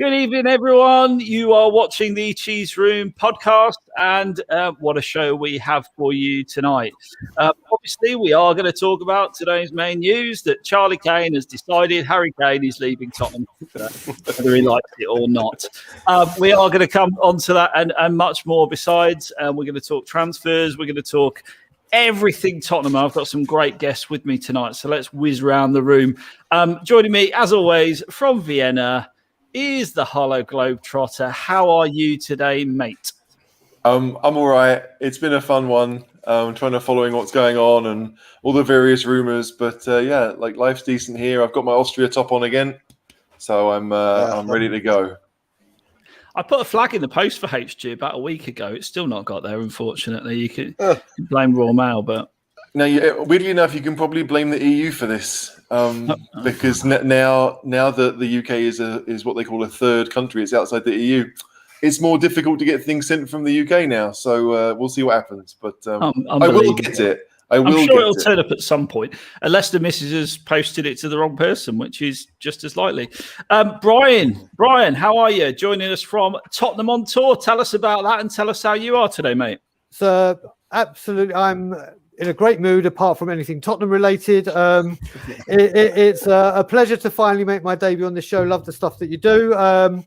Good evening, everyone. You are watching the Cheese Room podcast, and what a show we have for you tonight. Obviously, we are going to talk about today's main news that Charlie Kane has decided Harry Kane is leaving Tottenham, whether he likes it or not. We are going to come on to that and much more besides. We're going to talk transfers. We're going to talk everything Tottenham. I've got some great guests with me tonight, so let's whiz around the room. Joining me, as always, from Vienna is the Hollow Globetrotter. How are you today, mate? I'm all right. It's been a fun one. Trying to following what's going on and all the various rumours, but life's decent here. I've got my Austria top on again, so I'm ready to go. I put a flag in the post for HG about a week ago. It's still not got there, unfortunately. You can blame Raw Mail, but now, weirdly enough, you can probably blame the EU for this because now that the UK is what they call a third country, it's outside the EU. It's more difficult to get things sent from the UK now, so we'll see what happens. But I will get it. I'm sure it'll turn up at some point, unless the missus has posted it to the wrong person, which is just as likely. Brian, how are you? Joining us from Tottenham on tour. Tell us about that and tell us how you are today, mate. So, absolutely, I'm in a great mood, apart from anything Tottenham related. It's a pleasure to finally make my debut on this show. Love the stuff that you do. And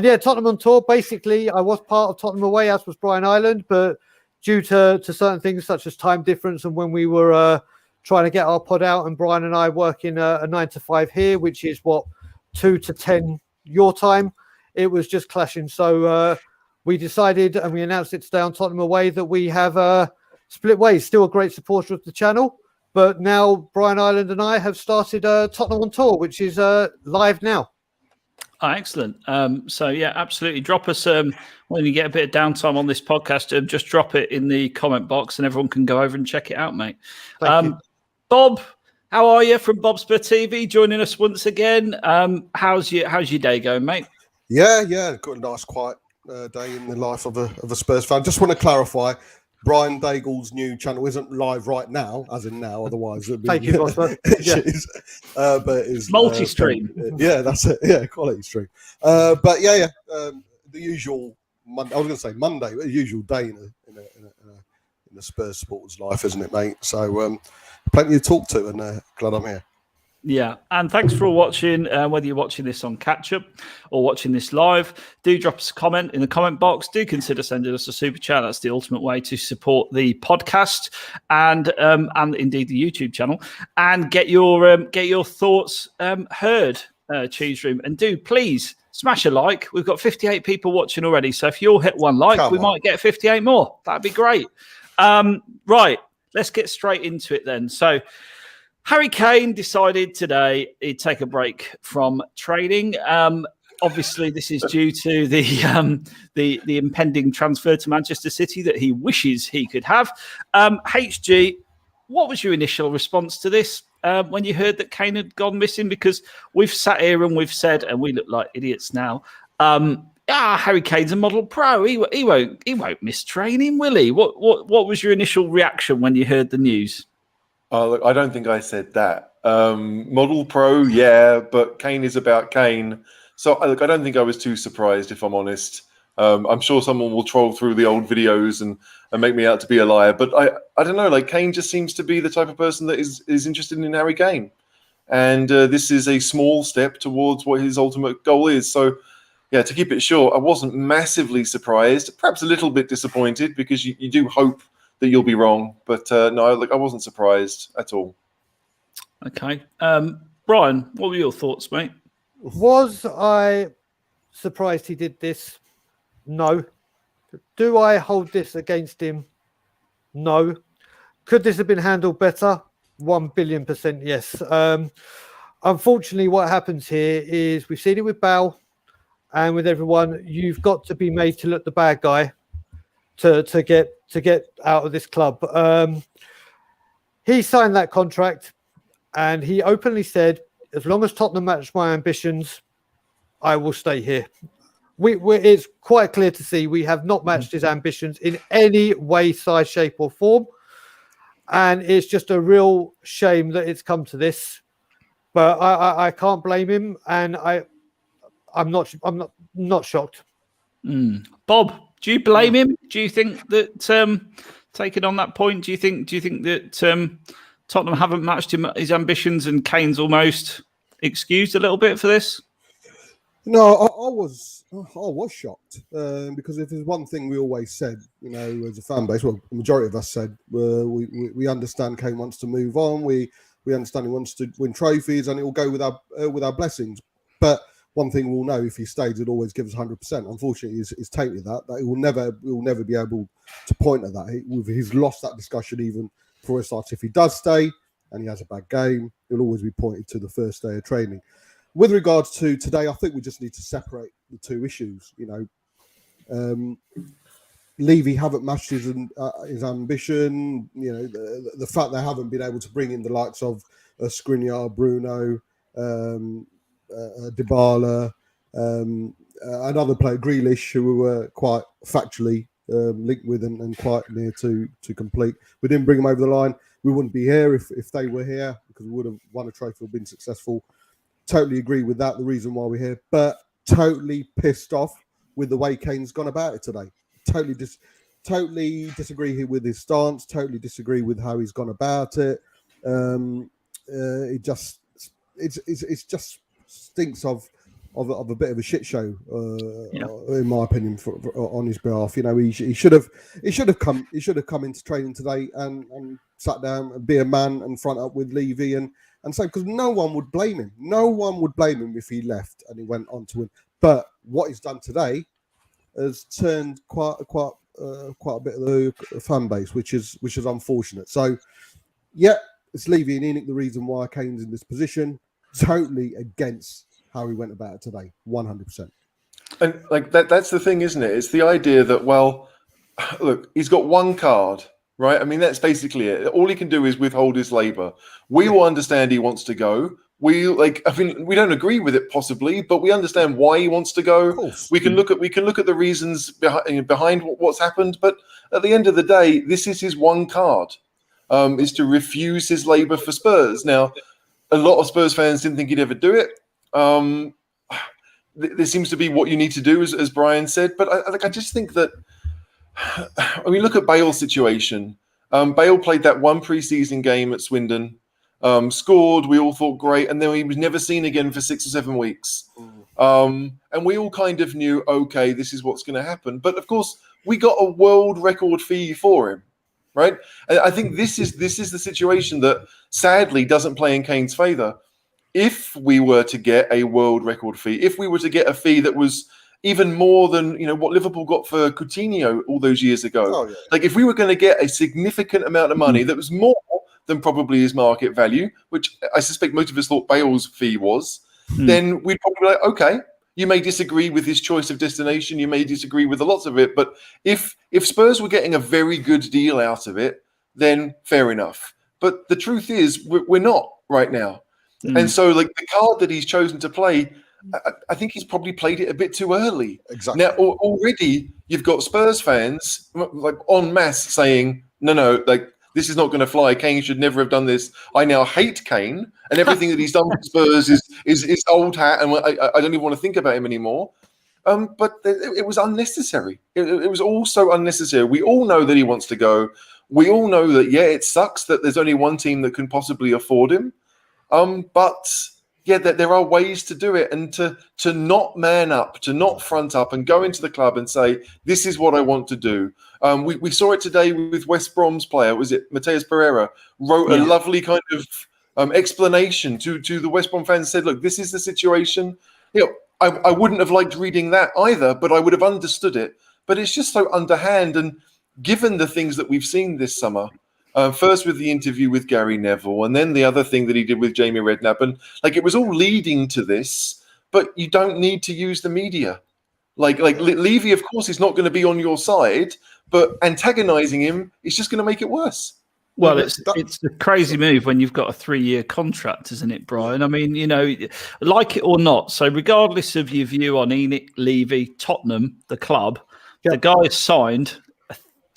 yeah, Tottenham on tour. Basically, I was part of Tottenham away, as was Brian Ireland, but due to certain things such as time difference and when we were trying to get our pod out, and Brian and I working a 9 to 5 here, which is 2 to 10 your time, it was just clashing. So we decided, and we announced it today on Tottenham away, that we have split ways. Still a great supporter of the channel, but now Brian Ireland and I have started Tottenham on tour, which is live now. Oh, excellent. So yeah, absolutely. Drop us when you get a bit of downtime on this podcast. Just drop it in the comment box, and everyone can go over and check it out, mate. Bob, how are you from BobSpur TV? Joining us once again. How's your day going, mate? Yeah. Got a nice quiet day in the life of a Spurs fan. Just want to clarify. Brian Dagul's new channel isn't live right now, as in now. Otherwise, it'd be, thank you, boss. But it's multi-stream. That's it. Yeah, quality stream. But the usual. I was going to say Monday, but the usual day in the Spurs supporters' life, isn't it, mate? So plenty to talk to, and glad I'm here. Yeah, and thanks for watching. Whether you're watching this on catch-up or watching this live, do drop us a comment in the comment box. Do consider sending us a super chat. That's the ultimate way to support the podcast and indeed the YouTube channel, and get your thoughts heard. Cheese Room, and do please smash a like. We've got 58 people watching already, so if you'll hit one like, we might get 58 more. That'd be great. Right, let's get straight into it then. So, Harry Kane decided today he'd take a break from training. Obviously, this is due to the impending transfer to Manchester City that he wishes he could have. HG, what was your initial response to this when you heard that Kane had gone missing? Because we've sat here and we've said, and we look like idiots now, Harry Kane's a model pro. He won't miss training, will he? What was your initial reaction when you heard the news? Look, I don't think I said that. Model pro, yeah, but Kane is about Kane. So I don't think I was too surprised, if I'm honest. I'm sure someone will troll through the old videos and make me out to be a liar. But I don't know, like Kane just seems to be the type of person that is interested in Harry Kane. And this is a small step towards what his ultimate goal is. So, yeah, to keep it short, I wasn't massively surprised, perhaps a little bit disappointed, because you do hope that you'll be wrong, but no, I wasn't surprised at all. Okay, Brian, what were your thoughts, mate? Was I surprised he did this? No. Do I hold this against him? No. Could this have been handled better? 1,000,000,000% yes. Unfortunately, what happens here is we've seen it with Bale and with everyone. You've got to be made to look the bad guy to get out of this club. He signed that contract, and he openly said, as long as Tottenham match my ambitions, I will stay here. It's quite clear to see we have not matched his ambitions in any way, size, shape or form. And it's just a real shame that it's come to this. But I can't blame him. And I'm not shocked. Bob, do you blame him? Do you think that taking on that point? Do you think that Tottenham haven't matched his ambitions, and Kane's almost excused a little bit for this? No, I was shocked because if there's one thing we always said, as a fan base, well, the majority of us said, we understand Kane wants to move on. We understand he wants to win trophies, and it will go with our blessings. But one thing we'll know, if he stays, it always gives 100%. Unfortunately, he's tainted that he will never be able to point at that. He's lost that discussion even before it starts. If he does stay and he has a bad game, he'll always be pointed to the first day of training. With regards to today, I think we just need to separate the two issues. Levy haven't matched his ambition. The fact they haven't been able to bring in the likes of Skriniar, Bruno, Dybala, another player, Grealish, who we were quite factually linked with and quite near to complete. We didn't bring them over the line. We wouldn't be here if they were here, because we would have won a trophy or been successful. Totally agree with that, the reason why we're here, but totally pissed off with the way Kane's gone about it today. Totally disagree with his stance, totally disagree with how he's gone about it. It just stinks of a bit of a shit show, in my opinion, on his behalf. He should have come into training today and sat down and be a man and front up with Levy and say, because no one would blame him. No one would blame him if he left and he went on to win. But what he's done today has turned quite a bit of the fan base, which is unfortunate. So, yeah, it's Levy and Enoch the reason why Kane's in this position. Totally against how he went about it today, 100%. And that's the thing, isn't it? It's the idea that, well, look, he's got one card, right? I mean, that's basically it. All he can do is withhold his labour. We all understand he wants to go. We don't agree with it possibly, but we understand why he wants to go. We can look at the reasons behind what's happened. But at the end of the day, this is his one card, is to refuse his labour for Spurs. Now, a lot of Spurs fans didn't think he'd ever do it. There seems to be what you need to do, as Brian said. But I just think that when we look at Bale's situation, Bale played that one pre-season game at Swindon, scored, we all thought great, and then he was never seen again for 6 or 7 weeks. And we all kind of knew, okay, this is what's going to happen. But of course, we got a world record fee for him, right? And I think this is the situation that sadly doesn't play in Kane's favour. If we were to get a world record fee, if we were to get a fee that was even more than what Liverpool got for Coutinho all those years ago, like if we were going to get a significant amount of money that was more than probably his market value, which I suspect most of us thought Bale's fee was, then we'd probably be like, okay, you may disagree with his choice of destination, you may disagree with a lot of it, but if Spurs were getting a very good deal out of it, then fair enough. But the truth is, we're not right now. And so, the card that he's chosen to play, I think he's probably played it a bit too early. Exactly. Now, already you've got Spurs fans en masse saying, no, this is not going to fly. Kane should never have done this. I now hate Kane, and everything that he's done for Spurs is old hat, and I don't even want to think about him anymore. But it was unnecessary. It was all so unnecessary. We all know that he wants to go. We all know that, it sucks that there's only one team that can possibly afford him. But there are ways to do it, and to not man up, to not front up and go into the club and say, this is what I want to do. We saw it today with West Brom's player, was it Mateus Pereira, wrote a lovely kind of explanation to the West Brom fans, said, look, this is the situation. I wouldn't have liked reading that either, but I would have understood it. But it's just so underhand, and given the things that we've seen this summer, first with the interview with Gary Neville, and then the other thing that he did with Jamie Redknapp, and it was all leading to this. But you don't need to use the media. Levy, of course, is not going to be on your side, but antagonising him is just going to make it worse. Well, it's a crazy move when you've got a 3-year contract, isn't it, Brian? I mean, like it or not. So regardless of your view on Enoch, Levy, Tottenham, the club, the guy signed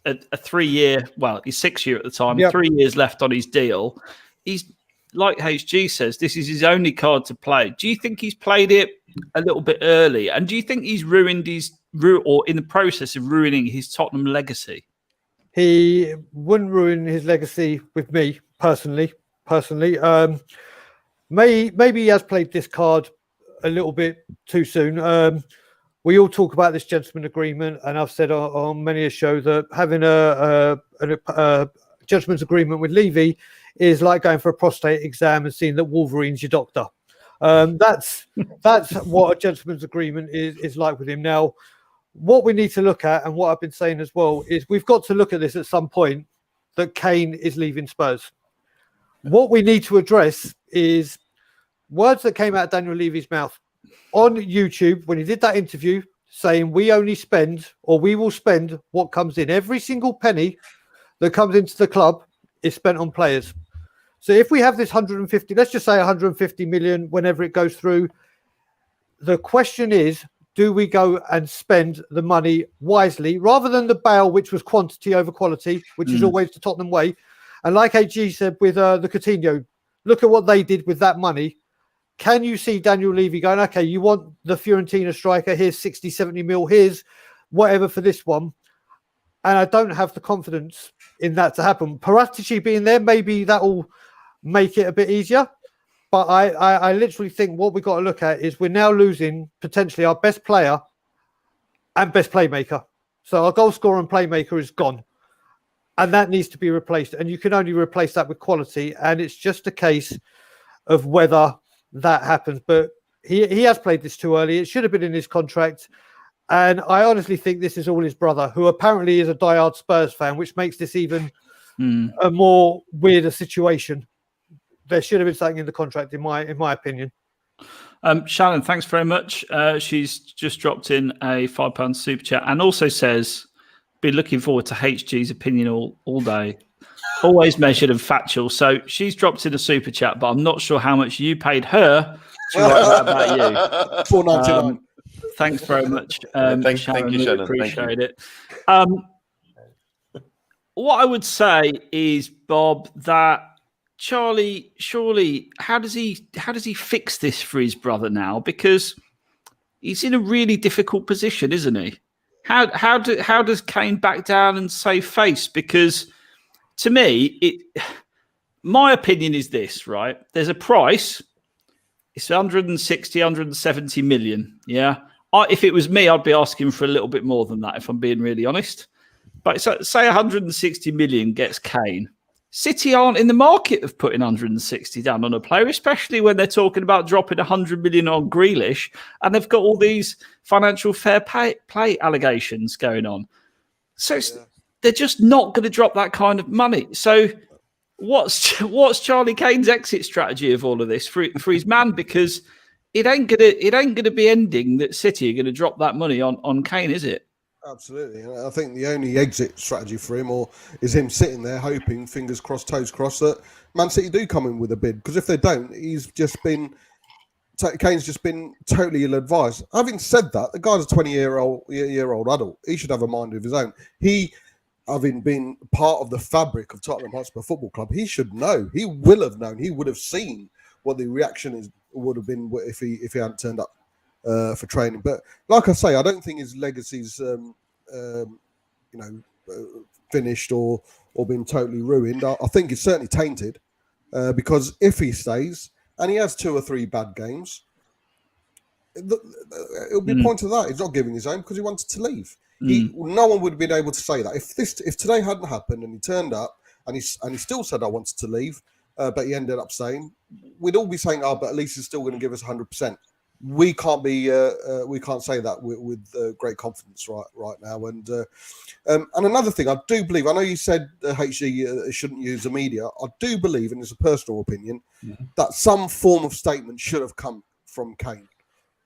a 3-year, well, he's 6-year at the time, 3 years left on his deal. He's, like HG says, this is his only card to play. Do you think he's played it a little bit early? And do you think he's ruined or in the process of ruining his Tottenham legacy? He wouldn't ruin his legacy with me personally. Maybe he has played this card a little bit too soon. We all talk about this gentleman agreement, and I've said on many a show that having a gentleman's agreement with Levy is like going for a prostate exam and seeing that Wolverine's your doctor. That's what a gentleman's agreement is like with him. Now, what we need to look at, and what I've been saying as well, is we've got to look at this at some point that Kane is leaving Spurs. What we need to address is words that came out of Daniel Levy's mouth on YouTube when he did that interview, saying we will spend what comes in. Every single penny that comes into the club is spent on players. So if we have this 150, let's just say 150 million, whenever it goes through, the question is, do we go and spend the money wisely rather than the bail, which was quantity over quality, which is always the Tottenham way? And like AG said with the Coutinho, look at what they did with that money. Can you see Daniel Levy going, okay, you want the Fiorentina striker, here's 60, 70 mil, here's whatever for this one. And I don't have the confidence in that to happen. Paratici being there, maybe that will make it a bit easier. But I literally think what we've got to look at is we're now losing potentially our best player and best playmaker. So our goal scorer and playmaker is gone. And that needs to be replaced. And you can only replace that with quality. And it's just a case of whether that happens. But he has played this too early. It should have been in his contract. And I honestly think this is all his brother, who apparently is a diehard Spurs fan, which makes this even a more weirder situation. There should have been something in the contract, in my opinion. Shannon, thanks very much. She's just dropped in a £5 super chat and also says, been looking forward to HG's opinion all day. Always measured and factual. So she's dropped in a super chat, but I'm not sure how much you paid her to write that about you. $4.99. Thanks very much. Thank Sharon, you, really Shannon. appreciate it. What I would say is, Bob, that Charlie, surely, how does he fix this for his brother now? Because he's in a really difficult position, isn't he? How does Kane back down and save face? Because to me, my opinion is this, right? There's a price. It's 160, 170 million. Yeah. If it was me, I'd be asking for a little bit more than that, if I'm being really honest. But say 160 million gets Kane. City aren't in the market of putting 160 down on a player, especially when they're talking about dropping 100 million on Grealish, and they've got all these financial fair play allegations going on. So they're just not going to drop that kind of money. So what's Charlie Kane's exit strategy of all of this for his man? Because it ain't gonna be ending that City are going to drop that money on Kane, is it? Absolutely. And I think the only exit strategy for him is him sitting there hoping, fingers crossed, toes crossed, that Man City do come in with a bid. Because if they don't, Kane's just been totally ill-advised. Having said that, the guy's a 20-year-old adult. He should have a mind of his own. He, having been part of the fabric of Tottenham Hotspur Football Club, he should know. He will have known. He would have seen what the reaction would have been if he hadn't turned up for training. But like I say, I don't think his legacy's finished or been totally ruined. I think it's certainly tainted because if he stays and he has 2 or 3 bad games, it'll be a point of that. He's not giving his own because he wanted to leave. No one would have been able to say that if today hadn't happened and he turned up and he still said I wanted to leave, but he ended up staying. We'd all be saying, but at least he's still going to give us 100%. We can't say that with great confidence right now. And another thing, I do believe. I know you said HG shouldn't use the media. I do believe, and it's a personal opinion, that some form of statement should have come from Kane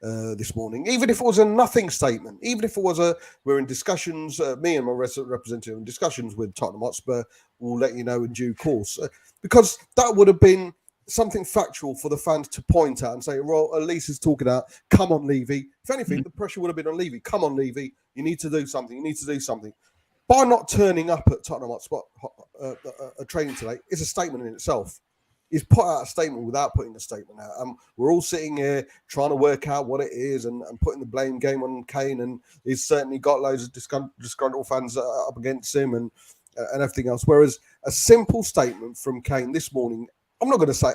this morning, even if it was a nothing statement, even if it was we're in discussions. Me and my representative in discussions with Tottenham Hotspur. We'll let you know in due course, because that would have been something factual for the fans to point at and say, well, at least he's talking about, come on, Levy. If anything, the pressure would have been on Levy. Come on, Levy. You need to do something. You need to do something. By not turning up at Tottenham Hotspur training today is a statement in itself. he's put out a statement without putting a statement out. We're all sitting here trying to work out what it is and putting the blame game on Kane, and he's certainly got loads of disgruntled fans up against him and everything else. Whereas a simple statement from Kane this morning, I'm not going to sit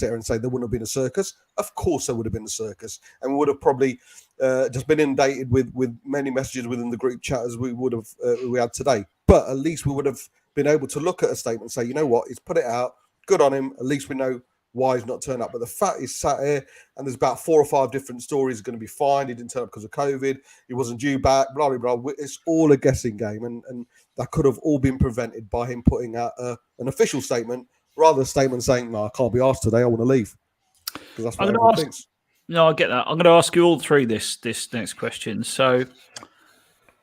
here and say there wouldn't have been a circus. Of course there would have been a circus, and we would have probably just been inundated with many messages within the group chat as we would have we had today. But at least we would have been able to look at a statement and say, you know what, he's put it out. Good on him. At least we know why he's not turned up. But the fact he's sat here and there's about 4 or 5 different stories going to be fine. He didn't turn up because of COVID. He wasn't due back. Blah blah blah. It's all a guessing game, and that could have all been prevented by him putting out an official statement rather than a statement saying, "No, I can't be asked today. I want to leave." Because that's what everyone thinks. No, I get that. I'm going to ask you all three this next question. So,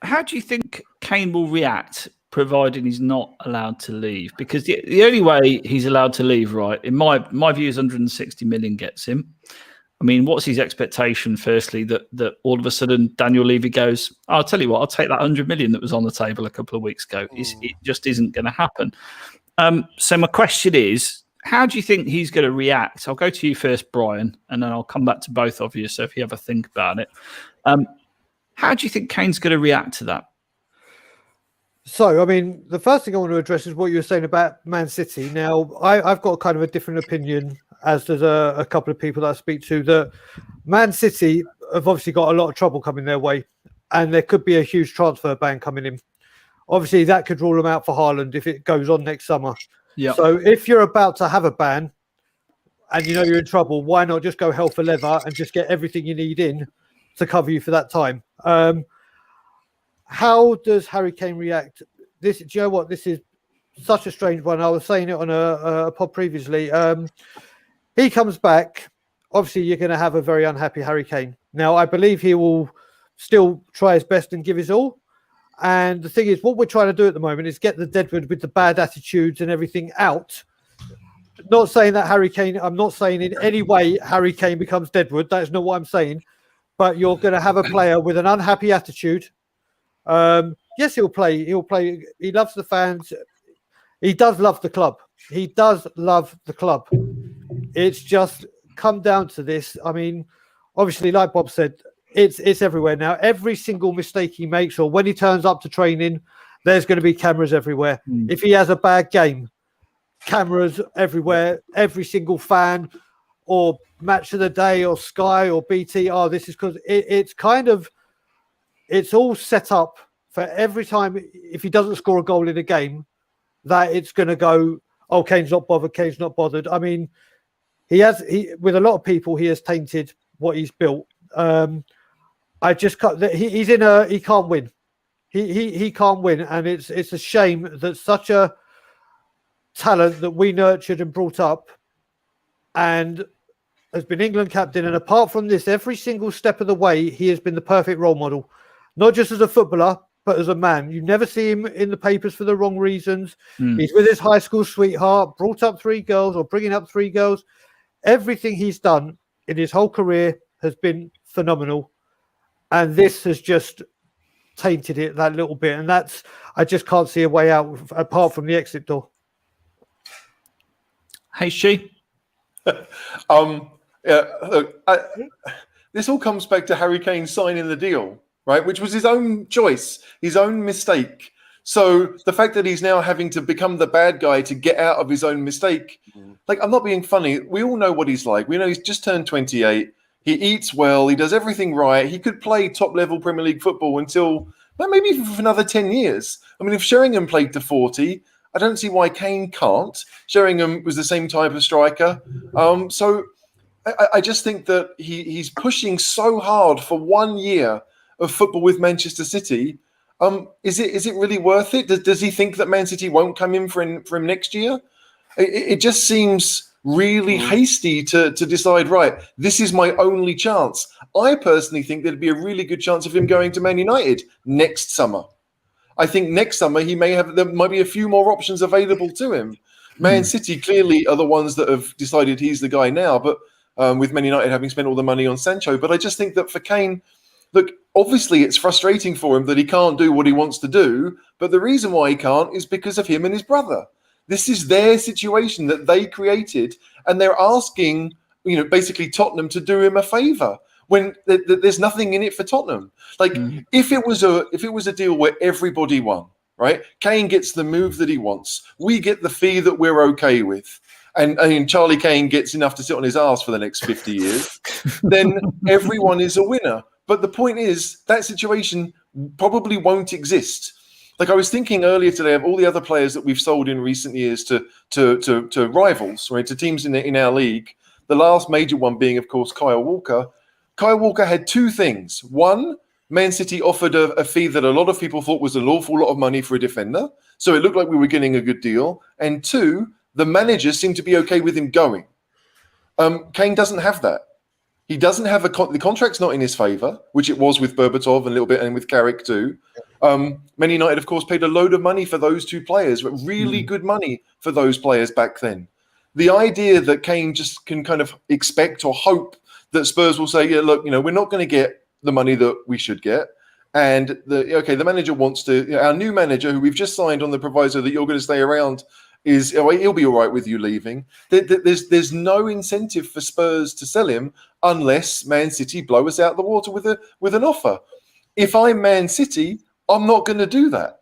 how do you think Kane will react, providing he's not allowed to leave? Because the only way he's allowed to leave, right, in my view, is 160 million gets him. I mean, what's his expectation? Firstly, that all of a sudden Daniel Levy goes, "I'll tell you what, I'll take that 100 million that was on the table a couple of weeks ago." It just isn't going to happen. So my question is, how do you think he's going to react? I'll go to you first, Brian, and then I'll come back to both of you. So if you ever think about it, how do you think Kane's going to react to that? So, I mean, the first thing I want to address is what you were saying about Man City. Now, I've got kind of a different opinion, as does a couple of people that I speak to, that Man City have obviously got a lot of trouble coming their way, and there could be a huge transfer ban coming in. Obviously, that could rule them out for Haaland if it goes on next summer. Yeah. So if you're about to have a ban and you know you're in trouble, why not just go hell for leather and just get everything you need in to cover you for that time? How does Harry Kane react? Do you know what? This is such a strange one. I was saying it on a pod previously. He comes back. Obviously, you're going to have a very unhappy Harry Kane. Now, I believe he will still try his best and give his all. And the thing is, what we're trying to do at the moment is get the Deadwood with the bad attitudes and everything out. Not saying that Harry Kane, I'm not saying in any way Harry Kane becomes Deadwood. That is not what I'm saying. But you're going to have a player with an unhappy attitude. Yes, he'll play. He loves the fans. He does love the club. It's just come down to this. I mean, obviously, like Bob said, it's everywhere now. Every single mistake he makes, or when he turns up to training, there's going to be cameras everywhere. If he has a bad game, cameras everywhere. Every single fan, or Match of the Day, or Sky, or BT. Oh, this is because it's all set up for every time if he doesn't score a goal in a game, that it's going to go, "Oh, Kane's not bothered. Kane's not bothered." I mean, with a lot of people, he has tainted what he's built. I just can't. He can't win. He can't win, and it's a shame that such a talent that we nurtured and brought up, and has been England captain. And apart from this, every single step of the way, he has been the perfect role model, not just as a footballer, but as a man. You never see him in the papers for the wrong reasons. He's with his high school sweetheart, brought up 3 girls, or bringing up 3 girls. Everything he's done in his whole career has been phenomenal. And this has just tainted it that little bit. And I just can't see a way out apart from the exit door. Hey, She. Look, this all comes back to Harry Kane signing the deal, right? Which was his own choice, his own mistake. So the fact that he's now having to become the bad guy to get out of his own mistake, like, I'm not being funny. We all know what he's like. We know he's just turned 28. He eats well. He does everything right. He could play top-level Premier League football until, well, maybe for another 10 years. I mean, if Sheringham played to 40, I don't see why Kane can't. Sheringham was the same type of striker. So I just think that he's pushing so hard for 1 year of football with Manchester City. Is it really worth it? Does he think that Man City won't come in for him next year? It just seems really hasty to decide, right, this is my only chance. I personally think there'd be a really good chance of him going to Man United next summer. I think next summer there might be a few more options available to him. Man City clearly are the ones that have decided he's the guy now, but with Man United having spent all the money on Sancho. But I just think that for Kane, look, obviously it's frustrating for him that he can't do what he wants to do, but the reason why he can't is because of him and his brother. This is their situation that they created, and they're asking, basically Tottenham to do him a favour when there's nothing in it for Tottenham. Like if it was a deal where everybody won, right? Kane gets the move that he wants. We get the fee that we're okay with. And Charlie Kane gets enough to sit on his ass for the next 50 years, then everyone is a winner. But the point is, that situation probably won't exist. Like I was thinking earlier today of all the other players that we've sold in recent years to rivals, right, to teams in our league. The last major one being, of course, Kyle Walker. Kyle Walker had two things. One, Man City offered a fee that a lot of people thought was an awful lot of money for a defender. So it looked like we were getting a good deal. And two, the manager seemed to be okay with him going. Kane doesn't have that. He doesn't have the contract's not in his favour, which it was with Berbatov and a little bit, and with Carrick too. Man United, of course, paid a load of money for those two players, but really good money for those players back then. The idea that Kane just can kind of expect or hope that Spurs will say, yeah, look, we're not going to get the money that we should get. And the manager wants to, our new manager, who we've just signed on the proviso that you're going to stay around, he'll be all right with you leaving. There's no incentive for Spurs to sell him unless Man City blow us out the water with an offer. If I'm Man City, I'm not going to do that,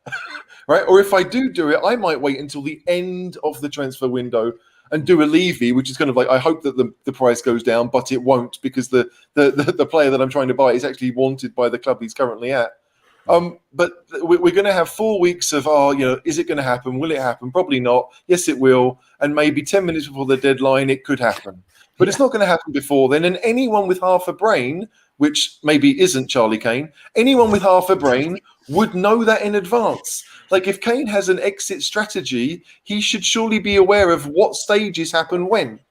right? Or if I do it, I might wait until the end of the transfer window and do a Levy, which is kind of like, I hope that the price goes down, but it won't, because the player that I'm trying to buy is actually wanted by the club he's currently at. But we're going to have 4 weeks of, is it going to happen? Will it happen? Probably not. Yes, it will. And maybe 10 minutes before the deadline, it could happen. But it's not going to happen before then. And anyone with half a brain, which maybe isn't Charlie Kane, anyone with half a brain would know that in advance. Like if Kane has an exit strategy, he should surely be aware of what stages happen when.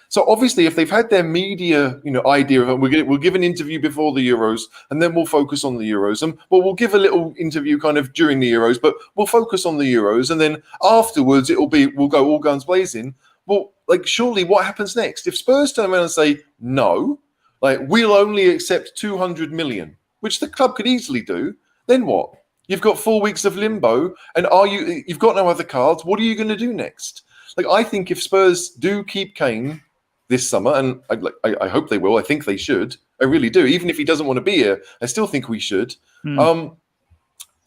So obviously, if they've had their media, idea of it, we'll give an interview before the Euros, and then we'll focus on the Euros. And we'll give a little interview kind of during the Euros, but we'll focus on the Euros, and then afterwards we'll go all guns blazing. Well, like surely, what happens next? If Spurs turn around and say no, like we'll only accept 200 million, which the club could easily do, then what? You've got 4 weeks of limbo, and you've got no other cards. What are you going to do next? Like I think if Spurs do keep Kane this summer, and I hope they will. I think they should. I really do. Even if he doesn't want to be here, I still think we should. Then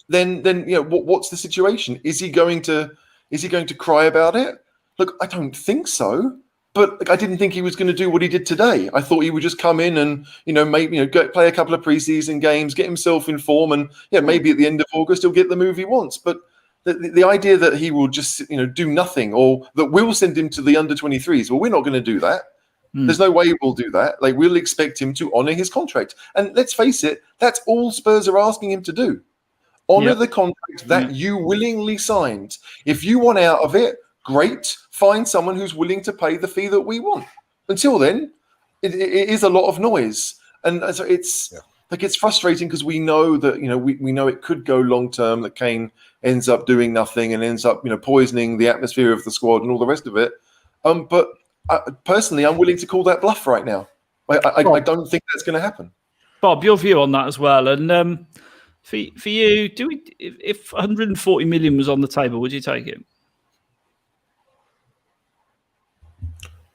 what's the situation? Is he going to cry about it? Look, I don't think so. But I didn't think he was going to do what he did today. I thought he would just come in and play a couple of preseason games, get himself in form, and maybe at the end of August he'll get the move he wants. But the idea that he will just do nothing, or that we'll send him to the under-23s, well, we're not going to do that. There's no way we'll do that. Like we'll expect him to honour his contract, and let's face it, that's all Spurs are asking him to do. Honour the contract that you willingly signed. If you want out of it, great. Find someone who's willing to pay the fee that we want. Until then, it is a lot of noise, and so it's frustrating because we know that we know it could go long term. That Kane ends up doing nothing and ends up poisoning the atmosphere of the squad and all the rest of it. But personally, I'm willing to call that bluff right now. I don't think that's going to happen. Bob, your view on that as well, and for you, if 140 million was on the table, would you take it?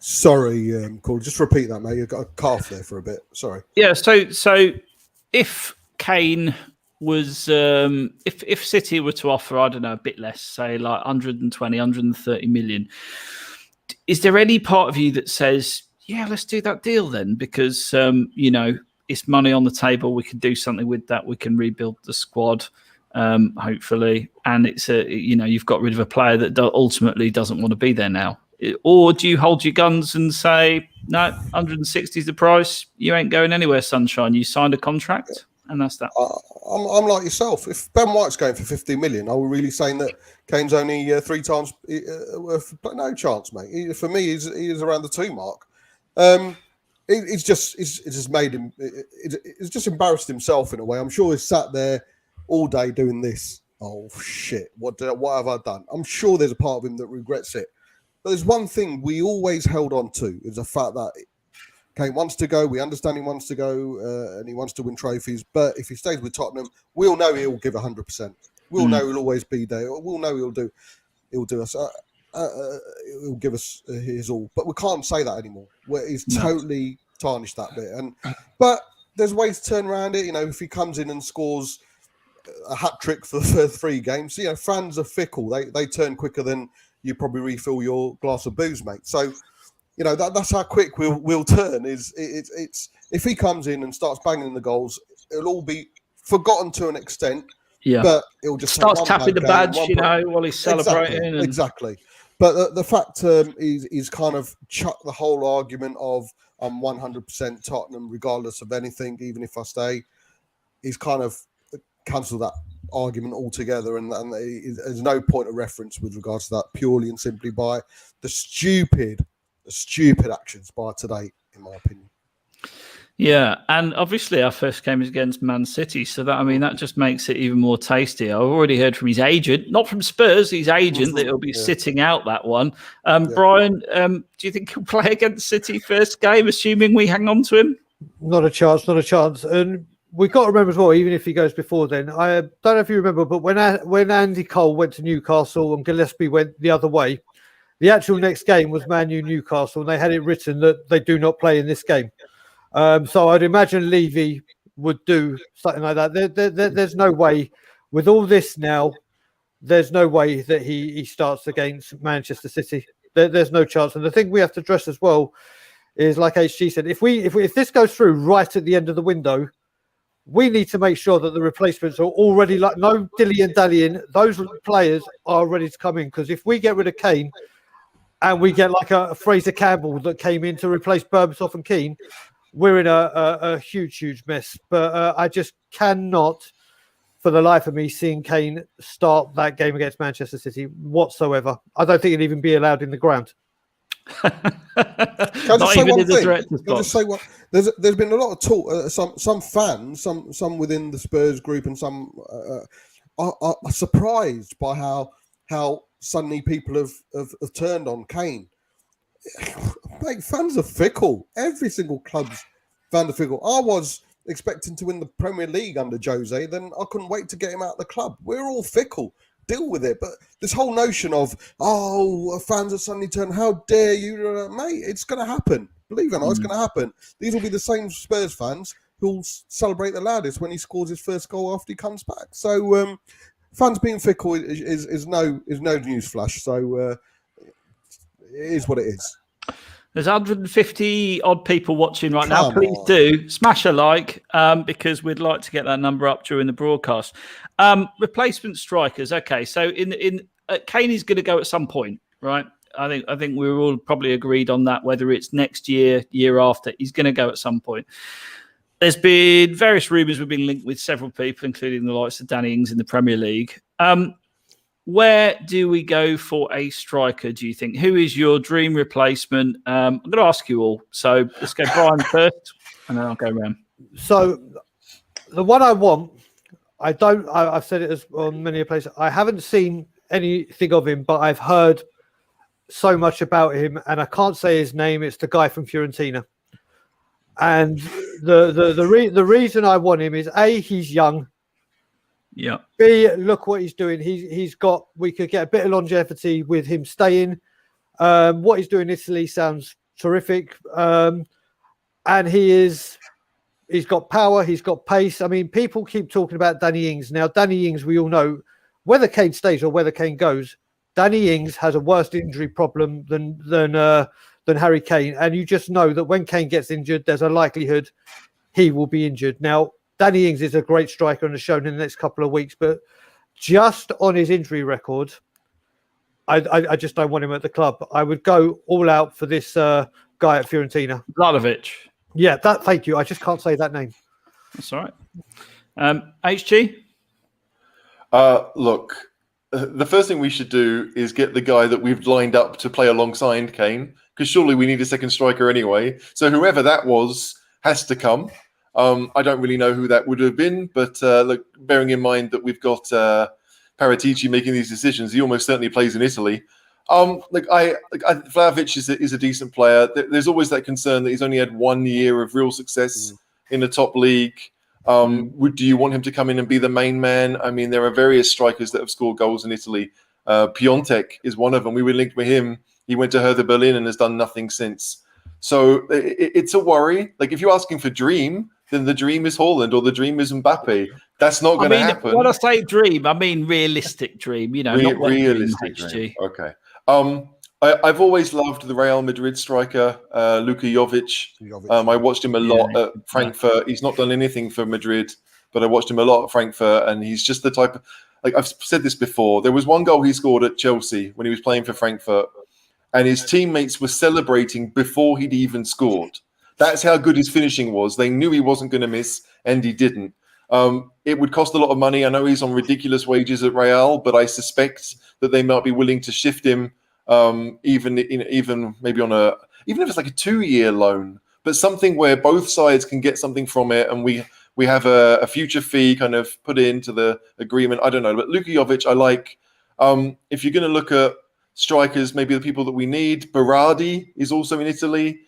Sorry, Paul, just repeat that, mate. You've got a cough there for a bit. Sorry. Yeah, so if Kane was, if City were to offer, I don't know, a bit less, say like 120, 130 million, is there any part of you that says, yeah, let's do that deal then? Because, it's money on the table. We can do something with that. We can rebuild the squad, hopefully. And it's you've got rid of a player that ultimately doesn't want to be there now. Or do you hold your guns and say, no, 160 is the price. You ain't going anywhere, sunshine. You signed a contract, and that's that. I'm like yourself. If Ben White's going for 50 million, are we really saying that Kane's only 3 times worth? No chance, mate. For me, he's around the 2 mark. It's just made him. It's just embarrassed himself in a way. I'm sure he's sat there all day doing this. Oh shit! What have I done? I'm sure there's a part of him that regrets it. But there's one thing we always held on to, is the fact that Kane wants to go. We understand he wants to go and he wants to win trophies. But if he stays with Tottenham, we'll know he'll give 100%. We'll know he'll always be there. We'll know he'll do us. he'll give us his all. But we can't say that anymore. He's totally tarnished that bit. But there's ways to turn around it. If he comes in and scores a hat trick for the first 3 games, fans are fickle. They turn quicker than you probably refill your glass of booze, mate. So, that's how quick we'll turn. It's if he comes in and starts banging the goals, it'll all be forgotten to an extent. Yeah, but it'll just starts tapping the badge, while he's celebrating. Exactly. But the fact he's kind of chucked the whole argument of I'm 100% Tottenham regardless of anything, even if I stay. He's kind of cancelled that argument altogether, and there's no point of reference with regards to that, purely and simply by the stupid actions by today, in my opinion. Yeah, and obviously our first game is against Man City, so that just makes it even more tasty. I've already heard from his agent, not from Spurs, his agent, that he'll be sitting out that one. Brian, do you think he'll play against City first game, assuming we hang on to him? Not a chance. And we've got to remember as well, even if he goes before then, I don't know if you remember, but when Andy Cole went to Newcastle and Gillespie went the other way, the actual next game was Man U Newcastle, and they had it written that they do not play in this game. So I'd imagine Levy would do something like that. There's no way, with all this now, there's no way that he starts against Manchester City. There's no chance. And the thing we have to address as well is, like HG said, if this goes through right at the end of the window, we need to make sure that the replacements are already, like, no dilly and dallying. Those players are ready to come in, because if we get rid of Kane and we get like a Fraser Campbell that came in to replace Berbatov and Keane, we're in a huge mess. But I just cannot, for the life of me, seeing Kane start that game against Manchester City whatsoever. I don't think he'd even be allowed in the ground. Not even in the director's box. Just say what there's been a lot of talk. Some fans, some within the Spurs group, and some are surprised by how suddenly people have turned on Kane. Mate, fans are fickle. Every single club's fans are fickle. I was expecting to win the Premier League under Jose, then I couldn't wait to get him out of the club. We're all fickle. Deal with it. But this whole notion of, fans are suddenly turned, how dare you, mate, it's going to happen. Believe it or not, it's going to happen. These will be the same Spurs fans who'll celebrate the loudest when he scores his first goal after he comes back. So fans being fickle is no news flash. So it is what it is. There's 150 odd people watching right now. Please do smash a like, because we'd like to get that number up during the broadcast. Replacement strikers. Okay, so Kane is going to go at some point, right? I think we're all probably agreed on that. Whether it's next year, year after, he's going to go at some point. There's been various rumours. We've been linked with several people, including the likes of Danny Ings in the Premier League. Where do we go for a striker, do you think? Who is your dream replacement? I'm going to ask you all. So let's go Brian first, and then I'll go around. So the one I want, I've said it on many places. I haven't seen anything of him, but I've heard so much about him, and I can't say his name. It's the guy from Fiorentina. And the reason I want him is, A, he's young. Yeah. B, look what he's doing. We could get a bit of longevity with him staying. What he's doing in Italy sounds terrific. And he's got power, he's got pace. I mean, people keep talking about Danny Ings. Now, Danny Ings, we all know, whether Kane stays or whether Kane goes, Danny Ings has a worse injury problem than Harry Kane. And you just know that when Kane gets injured, there's a likelihood he will be injured. Now, Danny Ings is a great striker and has shown in the next couple of weeks, but just on his injury record, I just don't want him at the club. I would go all out for this guy at Fiorentina. Vlahovic. Yeah, thank you. I just can't say that name. That's all right. HG? Look, the first thing we should do is get the guy that we've lined up to play alongside Kane, because surely we need a second striker anyway. So whoever that was has to come. I don't really know who that would have been, but look, bearing in mind that we've got Paratici making these decisions, he almost certainly plays in Italy. Vlahovic is a decent player. There's always that concern that he's only had 1 year of real success in the top league. Do you want him to come in and be the main man? I mean, there are various strikers that have scored goals in Italy Piontek is one of them. We were linked with him. He went to Hertha Berlin and has done nothing since. So it's a worry. Like if you're asking for dream, then the dream is Haaland or the dream is Mbappe. That's not going to happen. When I say dream, I mean realistic dream. Not realistic dream. Okay. I've always loved the Real Madrid striker, Luka Jovic. I watched him a lot at Frankfurt. He's not done anything for Madrid, but I watched him a lot at Frankfurt, and he's just the type of, like I've said this before, there was one goal he scored at Chelsea when he was playing for Frankfurt, and his teammates were celebrating before he'd even scored. That's how good his finishing was. They knew he wasn't going to miss, and he didn't. It would cost a lot of money. I know he's on ridiculous wages at Real, but I suspect that they might be willing to shift him, even maybe on even if it's like a 2-year loan, but something where both sides can get something from it, and we have a future fee kind of put into the agreement. I don't know, but Luka Jovic, I like. If you're going to look at strikers, maybe the people that we need, Berardi is also in Italy.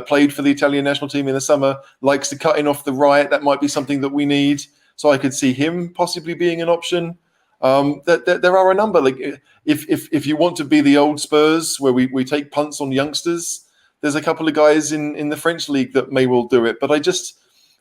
Played for the Italian national team in the summer, likes to cut in off the right. That might be something that we need. So I could see him possibly being an option. There are a number. Like if you want to be the old Spurs where we take punts on youngsters, there's a couple of guys in the French league that may well do it. But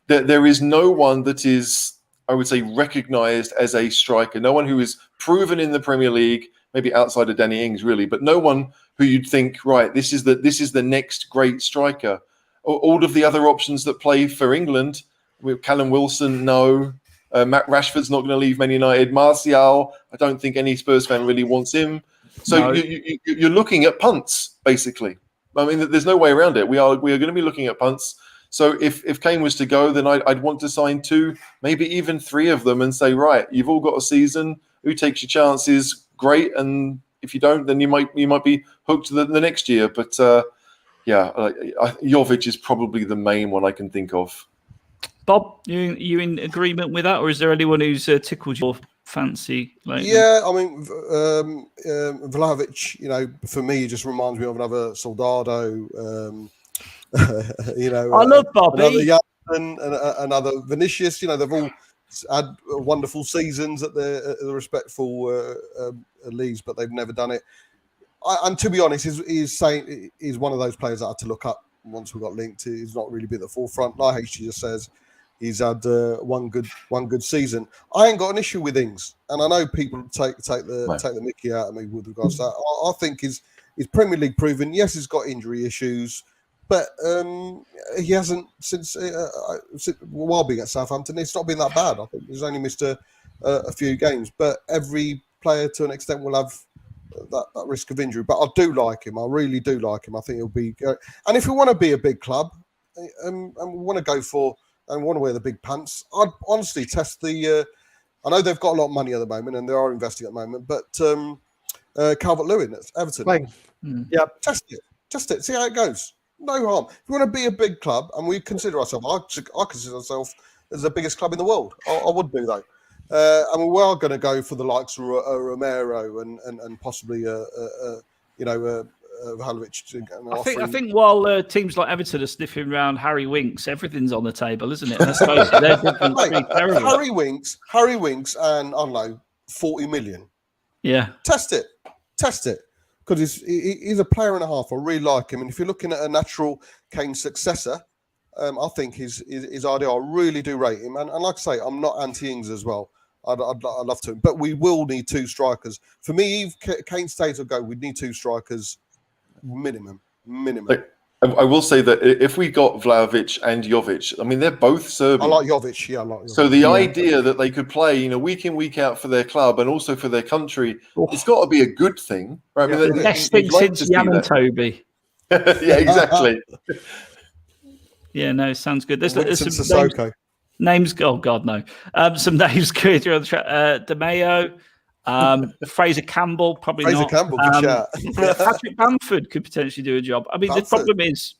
there is no one that is, I would say, recognised as a striker. No one who is proven in the Premier League, maybe outside of Danny Ings, really, but no one who you'd think, right, this is the next great striker. All of the other options that play for England, with Callum Wilson, no. Matt Rashford's not going to leave Man United. Martial, I don't think any Spurs fan really wants him. So no. You're looking at punts, basically. I mean, there's no way around it. We are going to be looking at punts. So if Kane was to go, then I'd want to sign 2, maybe even 3 of them and say, right, you've all got a season. Who takes your chances? Great. And if you don't, then you might be hooked to the next year. But Jovic is probably the main one I can think of. Bob, you in agreement with that, or is there anyone who's tickled your fancy lately? Yeah, I mean, Vlahovic, for me, just reminds me of another Soldado. I love Bobby. Another Young, another Vinicius. They've all had wonderful seasons at the respectful leagues, but they've never done it. And to be honest, he's one of those players that I had to look up once we got linked. He's not really been at the forefront. Like HG just says, he's had one good season. I ain't got an issue with Ings, and I know people take the mickey out of me with regards to that. I think he's Premier League proven. Yes, he's got injury issues, but he hasn't since while being at Southampton. It's not been that bad. I think he's only missed a few games, but every player to an extent will have that risk of injury. But I do like him. I really do like him. I think he'll be. And if we want to be a big club, and we want to go for and want to wear the big pants, I'd honestly test the. I know they've got a lot of money at the moment, and they are investing at the moment. But Calvert-Lewin at Everton, yeah, test it, see how it goes. No harm. If we want to be a big club, and we consider ourselves, I consider myself as the biggest club in the world. I would do though. And we are going to go for the likes of Romero and possibly Vlahovic. I think while teams like Everton are sniffing around Harry Winks, everything's on the table, isn't it? Let's face it, they're terrible. Harry Winks, and I don't know, 40 million. Yeah, test it, because he's a player and a half. I really like him, and if you're looking at a natural Kane successor, I think his idea. I really do rate him, and like I say, I'm not anti-Ings as well. I'd love to, but we will need 2 strikers. For me, if Kane stays or go, we'd need 2 strikers minimum. I will say that if we got Vlahovic and Jovic, I mean, they're both Serbian. I like Jovic. Yeah, I like Jovic. So the idea that they could play, week in, week out for their club and also for their country, it's got to be a good thing, right? Yeah. The best thing since Jan and Toby. Yeah, exactly. Yeah, no, sounds good. There's some Sissoko. Names. Oh God, no. Some names going through on the track. De Mayo, Fraser Campbell, probably Fraser not. Campbell, good shout. Patrick Bamford could potentially do a job. I mean, the problem is,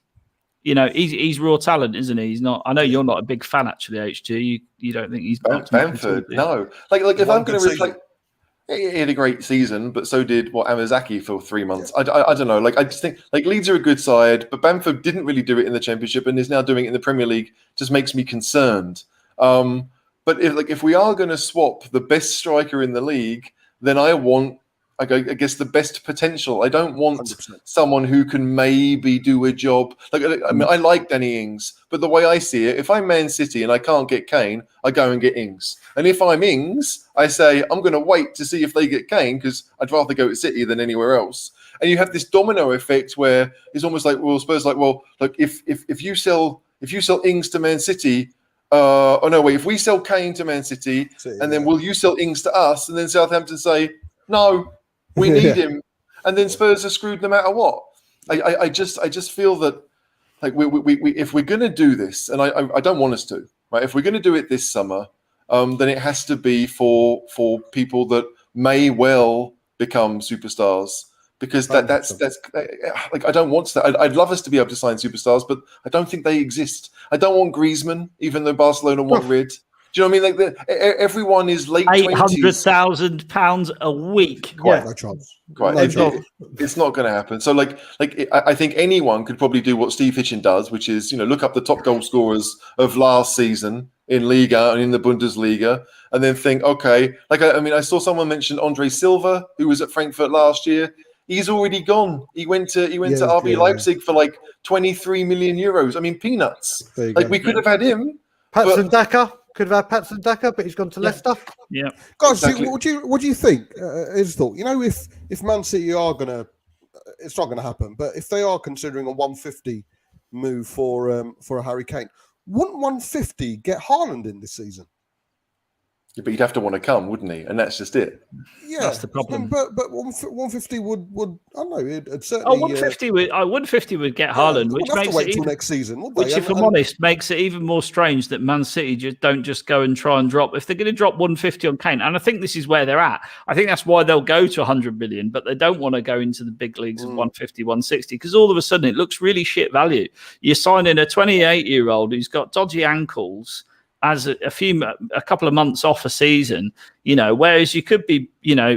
he's raw talent, isn't he? He's not. I know you're not a big fan, actually, HG. You don't think he's Bamford? No. Like if I'm going to replace. He had a great season, but so did Amazaki for 3 months. I don't know. I just think Leeds are a good side, but Bamford didn't really do it in the Championship and is now doing it in the Premier League. Just makes me concerned. But if we are going to swap the best striker in the league, then I want I guess the best potential. I don't want 100%. someone who can maybe do a job. Like, I mean, I like Danny Ings, but the way I see it, if I'm Man City and I can't get Kane, I go and get Ings. And if I'm Ings, I say I'm going to wait to see if they get Kane because I'd rather go to City than anywhere else. And you have this domino effect where it's almost like, well, Spurs like, well, look, if you sell Ings to Man City. Oh no! Wait. If we sell Kane to Man City, and then will you sell Ings to us? And then Southampton say, "No, we need him," and then Spurs are screwed no matter what. I just feel that like we if we're going to do this, and I don't want us to, right? If we're going to do it this summer, then it has to be for people that may well become superstars. Because that's like I don't want that. I'd love us to be able to sign superstars, but I don't think they exist. I don't want Griezmann, even though Barcelona want rid. Do you know what I mean? Like everyone is late £800,000 a week. No chance. It's not going to happen. So I think anyone could probably do what Steve Hitchen does, which is look up the top goal scorers of last season in Liga and in the Bundesliga, and then think, okay, I saw someone mention Andre Silva, who was at Frankfurt last year. He's already gone. He went to RB Leipzig for like 23 million euros. I mean, peanuts. We could have had him. Patson Daka could have had Patson Daka, but he's gone to Leicester. Yeah, guys, exactly. What do you think? His thought. If Man City are gonna, it's not gonna happen. But if they are considering a 150 move for a Harry Kane, wouldn't 150 get Haaland in this season? Yeah, but he'd have to want to come, wouldn't he? And that's just it. Yeah, that's the problem. But 150 would I don't know? It'd certainly. 150 would get Haaland, which makes it even, next season. Which, if I'm honest, makes it even more strange that Man City don't go and try and drop. If they're going to drop 150 on Kane, and I think this is where they're at. I think that's why they'll go to 100 million, but they don't want to go into the big leagues of 150, 160 because all of a sudden it looks really shit value. You're signing a 28-year-old who's got dodgy ankles. As a couple of months off a season, whereas you could be,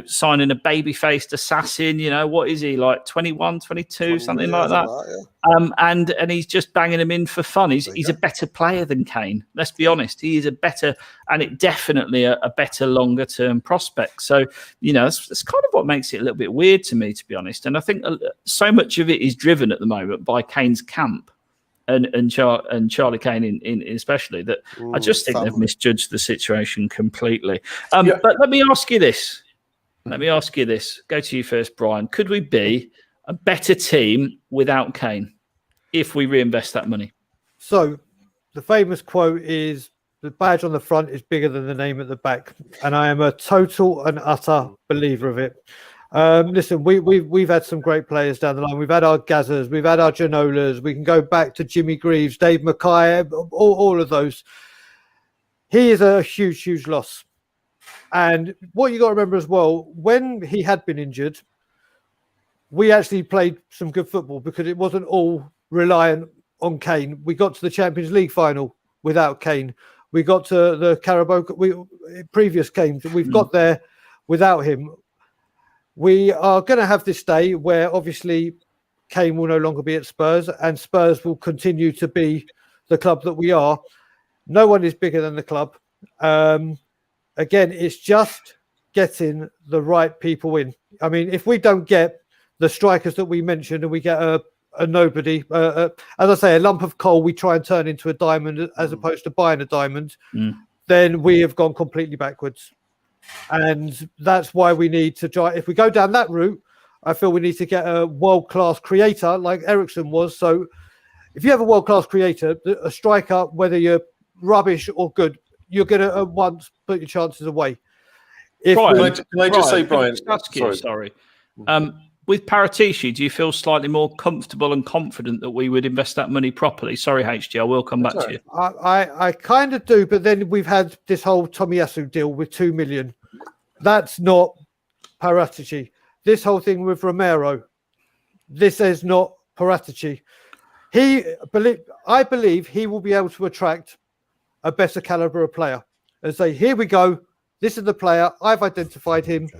signing a baby-faced assassin, what is he, like 21, 22, something like that? And he's just banging him in for fun. He's a better player than Kane. Let's be honest. He is a better, and it definitely a better longer-term prospect. So, that's kind of what makes it a little bit weird to me, to be honest. And I think so much of it is driven at the moment by Kane's camp. And Charlie Kane in especially that I just think they've misjudged the situation completely. But let me ask you this. Go to you first, Brian. Could we be a better team without Kane if we reinvest that money? So the famous quote is, the badge on the front is bigger than the name at the back. And I am a total and utter believer of it. Listen, we've had some great players down the line. We've had our Gazzers, we've had our Ginolas. We can go back to Jimmy Greaves, Dave Mackay, all of those. He is a huge, huge loss. And what you got to remember as well, when he had been injured, we actually played some good football because it wasn't all reliant on Kane. We got to the Champions League final without Kane. We got to the Carabao previous games. We've got there without him. We are going to have this day where obviously Kane will no longer be at Spurs and Spurs will continue to be the club that we are. No one is bigger than the club. Again, it's just getting the right people in. I mean, if we don't get the strikers that we mentioned and we get a nobody, as I say, a lump of coal we try and turn into a diamond as opposed to buying a diamond, then we have gone completely backwards. And that's why we need to try. If we go down that route, I feel we need to get a world-class creator like Eriksen was. So if you have a world-class creator, a striker, whether you're rubbish or good, you're going to at once put your chances away. Can I just say, Brian? Sorry. With Paratici, do you feel slightly more comfortable and confident that we would invest that money properly? Sorry, HG, I will come back to you. I kind of do, but then we've had this whole Tomiyasu deal with 2 million. That's not Paratici. This whole thing with Romero, this is not Paratici. I believe he will be able to attract a better caliber of player and say, here we go. This is the player. I've identified him.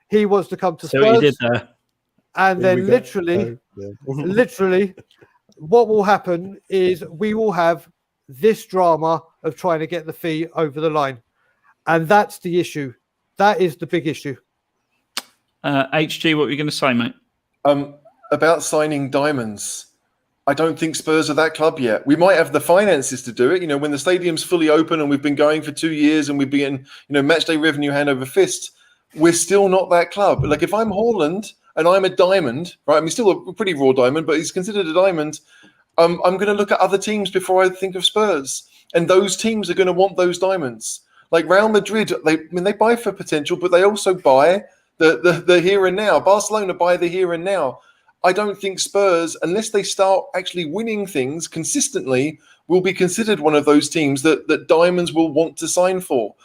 He wants to come to Spurs. So he did there. And then literally, what will happen is we will have this drama of trying to get the fee over the line. And that's the issue. That is the big issue. HG, what were you going to say, mate? About signing diamonds. I don't think Spurs are that club yet. We might have the finances to do it. When the stadium's fully open and we've been going for 2 years and we've been, match day revenue hand over fist, we're still not that club. Like if I'm Haaland and I'm a diamond, right? I mean, still a pretty raw diamond, but he's considered a diamond. I'm going to look at other teams before I think of Spurs. And those teams are going to want those diamonds. Like Real Madrid, they buy for potential, but they also buy the here and now. Barcelona buy the here and now. I don't think Spurs, unless they start actually winning things consistently, will be considered one of those teams that diamonds will want to sign for.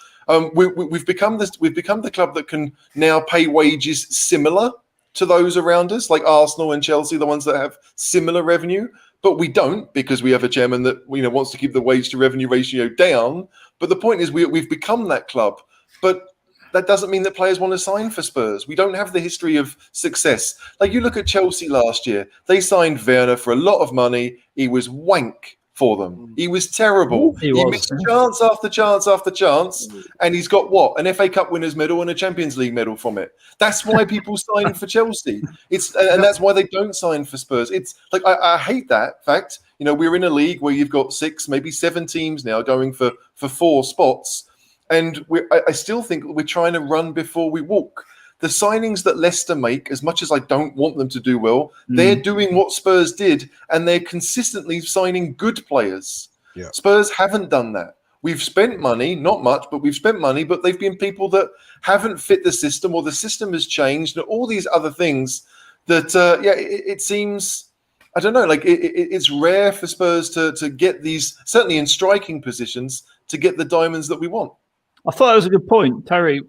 We've become the club that can now pay wages similar to those around us, like Arsenal and Chelsea, the ones that have similar revenue. But we don't, because we have a chairman that wants to keep the wage to revenue ratio down. But the point is, we've become that club. But that doesn't mean that players want to sign for Spurs. We don't have the history of success. Like you look at Chelsea last year, they signed Werner for a lot of money. He was wank for them. He was terrible. He missed chance after chance after chance, and he's got what? An FA Cup winners medal and a Champions League medal from it. That's why people sign for Chelsea. And that's why they don't sign for Spurs. It's like I hate that fact. We're in a league where you've got 6, maybe 7 teams now going for 4 spots. And I still think we're trying to run before we walk. The signings that Leicester make, as much as I don't want them to do well, they're doing what Spurs did, and they're consistently signing good players. Yeah. Spurs haven't done that. We've spent money, not much, but we've spent money, but they've been people that haven't fit the system, or the system has changed, and all these other things that, it seems, I don't know, like it's rare for Spurs to get these, certainly in striking positions, to get the diamonds that we want. I thought that was a good point, Terry.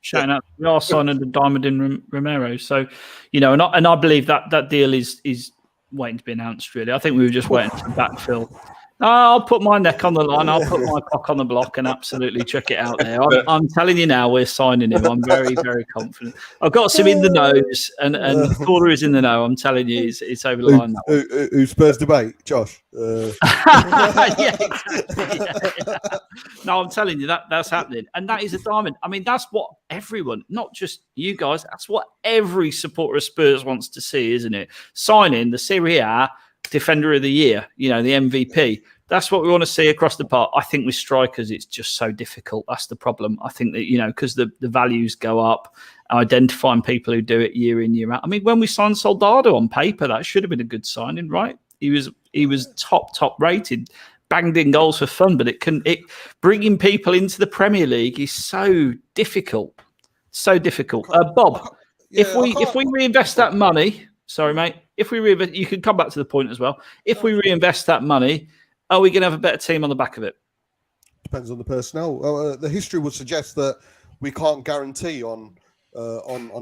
Shouting out, we are signing the diamond in Romero. So, and I believe that deal is waiting to be announced. Really, I think we were just waiting for backfill. I'll put my neck on the line. I'll put my cock on the block and absolutely check it out there. I'm telling you now, we're signing him. I'm very, very confident. I've got some in the nose, and the caller is in the know. I'm telling you, it's over the line. Who Spurs debate? Josh. Yeah, exactly. Yeah. No, I'm telling you that's happening, and that is a diamond. I mean, that's what everyone, not just you guys, that's what every supporter of Spurs wants to see, isn't it? Signing the Serie A Defender of the Year, the MVP. That's what we want to see across the park. I think with strikers, it's just so difficult. That's the problem. I think that, because the values go up, identifying people who do it year in, year out. I mean, when we signed Soldado on paper, that should have been a good signing, right? He was top rated, banged in goals for fun, but bringing people into the Premier League is so difficult. So difficult. Bob, if we reinvest that money, sorry, mate. If we reinvest, you can come back to the point as well. If we reinvest that money, are we going to have a better team on the back of it? Depends on the personnel. The history would suggest that we can't guarantee on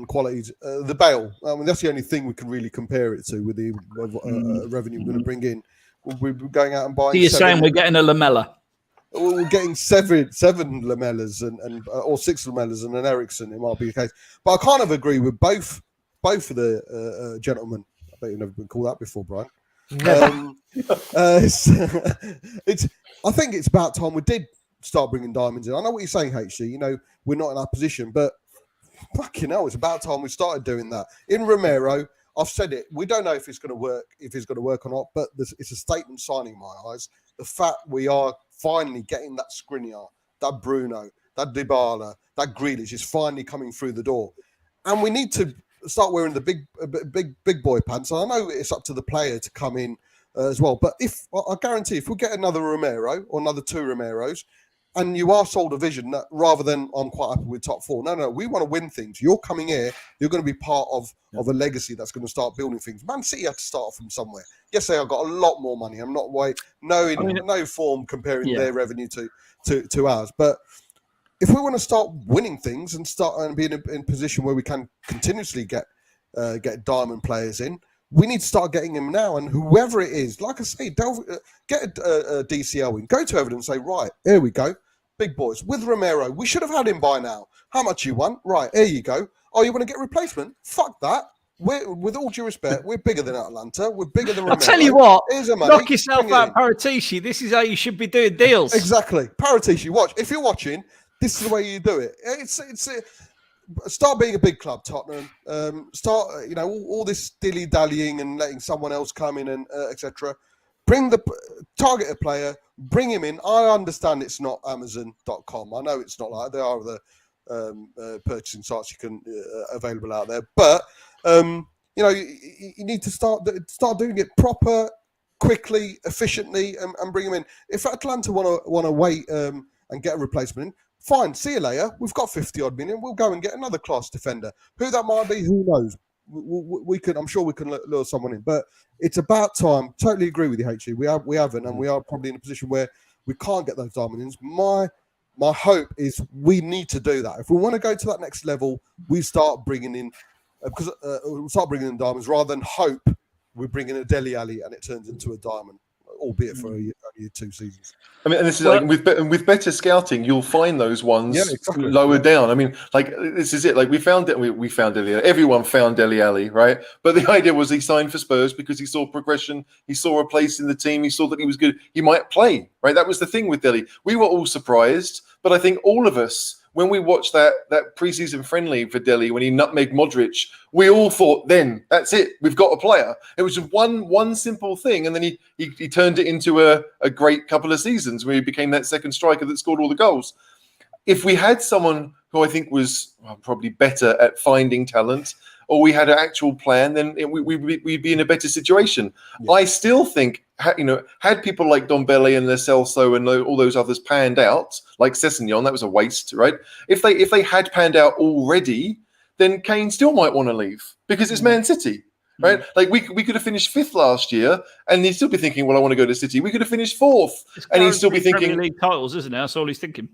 qualities. The Bale, I mean, that's the only thing we can really compare it to with the revenue we're going to bring in. We're going out and buying. So you're saying we're getting a Lamella? We're getting seven Lamellas or 6 Lamellas and an Ericsson. It might be the case, but I kind of agree with both of the gentlemen. I bet you've never been called that before, Brian. I think it's about time we did start bringing diamonds in. I know what you're saying, HC. We're not in that position, but fucking hell, it's about time we started doing that. In Romero, I've said it. We don't know if it's going to work or not, but it's a statement signing in my eyes. The fact we are finally getting that Skriniar, that Bruno, that Dybala, that Grealish is finally coming through the door, and we need to start wearing the big boy pants. And I know it's up to the player to come in as well, but I guarantee if we get another Romero or another 2 Romeros, and you are sold a vision that rather than I'm quite happy with top 4. No, we want to win things. You're coming here. You're going to be part of a legacy that's going to start building things. Man City had to start from somewhere. Yes, they have got a lot more money. I'm not no form comparing their revenue to ours. But if we want to start winning things and start and be in a position where we can continuously get diamond players in, we need to start getting them now. And whoever it is, like I say, get a DCL in. Go to Everton and say, right, here we go. Big boys. With Romero, we should have had him by now. How much you want? Right, here you go. Oh, you want to get a replacement? Fuck that. With all due respect, we're bigger than Atalanta. We're bigger than Romero. I'll tell you what, here's the money. knock yourself out, Paratici. This is how you should be doing deals. Exactly. Paratici, watch. If you're watching, this is the way you do it. start being a big club, Tottenham. Start, all this dilly-dallying and letting someone else come in and etc. Target a player, bring him in. I understand it's not Amazon.com. I know it's not like there are other purchasing sites you can available out there, but you need to start doing it proper, quickly, efficiently, and bring him in. If Atlanta want to wait and get a replacement in, fine. See you later. We've got 50-odd million. We'll go and get another class defender. Who that might be, who knows? We could. I'm sure we can lure someone in. But it's about time. Totally agree with you, HG. We haven't, and we are probably in a position where we can't get those diamonds. My hope is we need to do that. If we want to go to that next level, we start bringing in we'll start bringing in diamonds rather than hope we bring in a Dele Alli and it turns into a diamond, albeit for only 2 seasons. I mean, and this is with better scouting, you'll find those ones lower down. I mean, this is it. We found it. We found Dele Alli. Everyone found Dele Alli, right? But the idea was he signed for Spurs because he saw progression. He saw a place in the team. He saw that he was good. He might play, right? That was the thing with Dele. We were all surprised, but I think all of us, when we watched that preseason friendly for Dele, when he nutmegged Modric, we all thought, then that's it. We've got a player. It was just one simple thing, and then he turned it into a great couple of seasons where he became that second striker that scored all the goals. If we had someone who I think was probably better at finding talent, or we had an actual plan, then we'd be in a better situation. Yeah. I still think, had people like Dombele and Lo Celso and all those others panned out, like Sessegnon, that was a waste, right? If they had panned out already, then Kane still might want to leave because it's Man City, right? We could have finished 5th last year, and he'd still be thinking, well, I want to go to City. We could have finished 4th, and he'd still be thinking Premier League titles, isn't it? That's all he's thinking.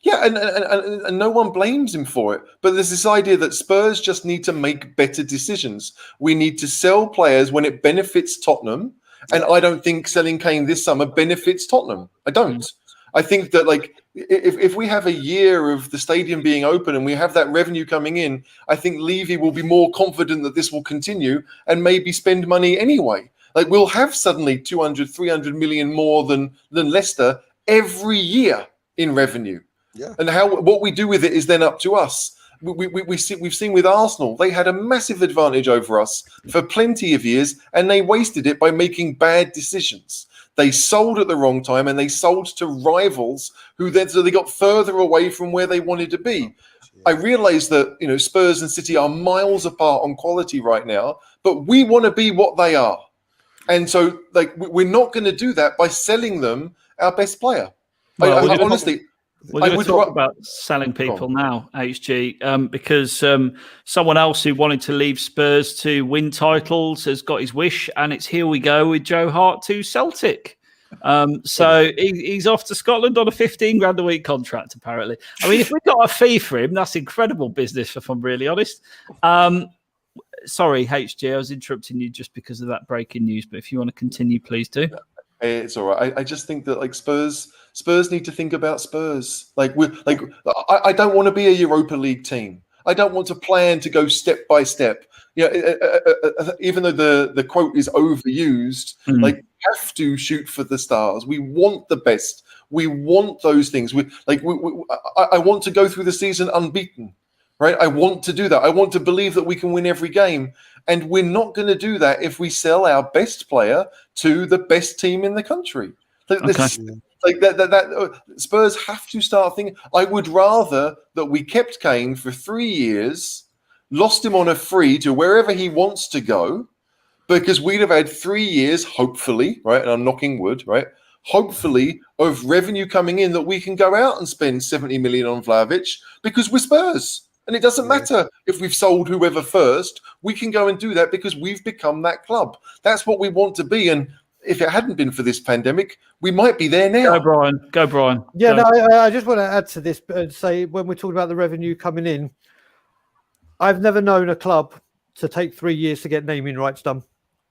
Yeah, and no one blames him for it. But there's this idea that Spurs just need to make better decisions. We need to sell players when it benefits Tottenham. And I don't think selling Kane this summer benefits Tottenham. I don't. I think that if we have a year of the stadium being open and we have that revenue coming in, I think Levy will be more confident that this will continue and maybe spend money anyway. We'll have suddenly 200, 300 million more than Leicester every year in revenue. Yeah. And what we do with it is then up to us. We've seen with Arsenal, they had a massive advantage over us for plenty of years, and they wasted it by making bad decisions. They sold at the wrong time, and they sold to rivals so they got further away from where they wanted to be. Yeah. I realise that Spurs and City are miles apart on quality right now, but we want to be what they are, and so we're not going to do that by selling them our best player. Honestly. We're going to talk about selling people now, HG, because someone else who wanted to leave Spurs to win titles has got his wish, and it's here we go with Joe Hart to Celtic. So he's off to Scotland on a 15 grand a week contract, apparently. I mean, if we got a fee for him, that's incredible business, if I'm really honest. Sorry, HG, I was interrupting you just because of that breaking news, but if you want to continue, please do. It's all right. I just think that Spurs need to think about Spurs. I don't want to be a Europa League team. I don't want to plan to go step by step. Even though the quote is overused, have to shoot for the stars. We want the best. We want those things. I want to go through the season unbeaten. Right? I want to do that. I want to believe that we can win every game. And we're not going to do that if we sell our best player to the best team in the country. Spurs have to start thinking. I would rather that we kept Kane for 3 years, lost him on a free to wherever he wants to go, because we'd have had 3 years, hopefully, right? And I'm knocking wood, right? Hopefully, of revenue coming in that we can go out and spend 70 million on Vlahovic because we're Spurs. And it doesn't matter if we've sold whoever first. We can go and do that because we've become that club. That's what we want to be. And if it hadn't been for this pandemic, we might be there now. Go, Brian. Yeah, no, I just want to add to this and say, when we're talking about the revenue coming in, I've never known a club to take 3 years to get naming rights done.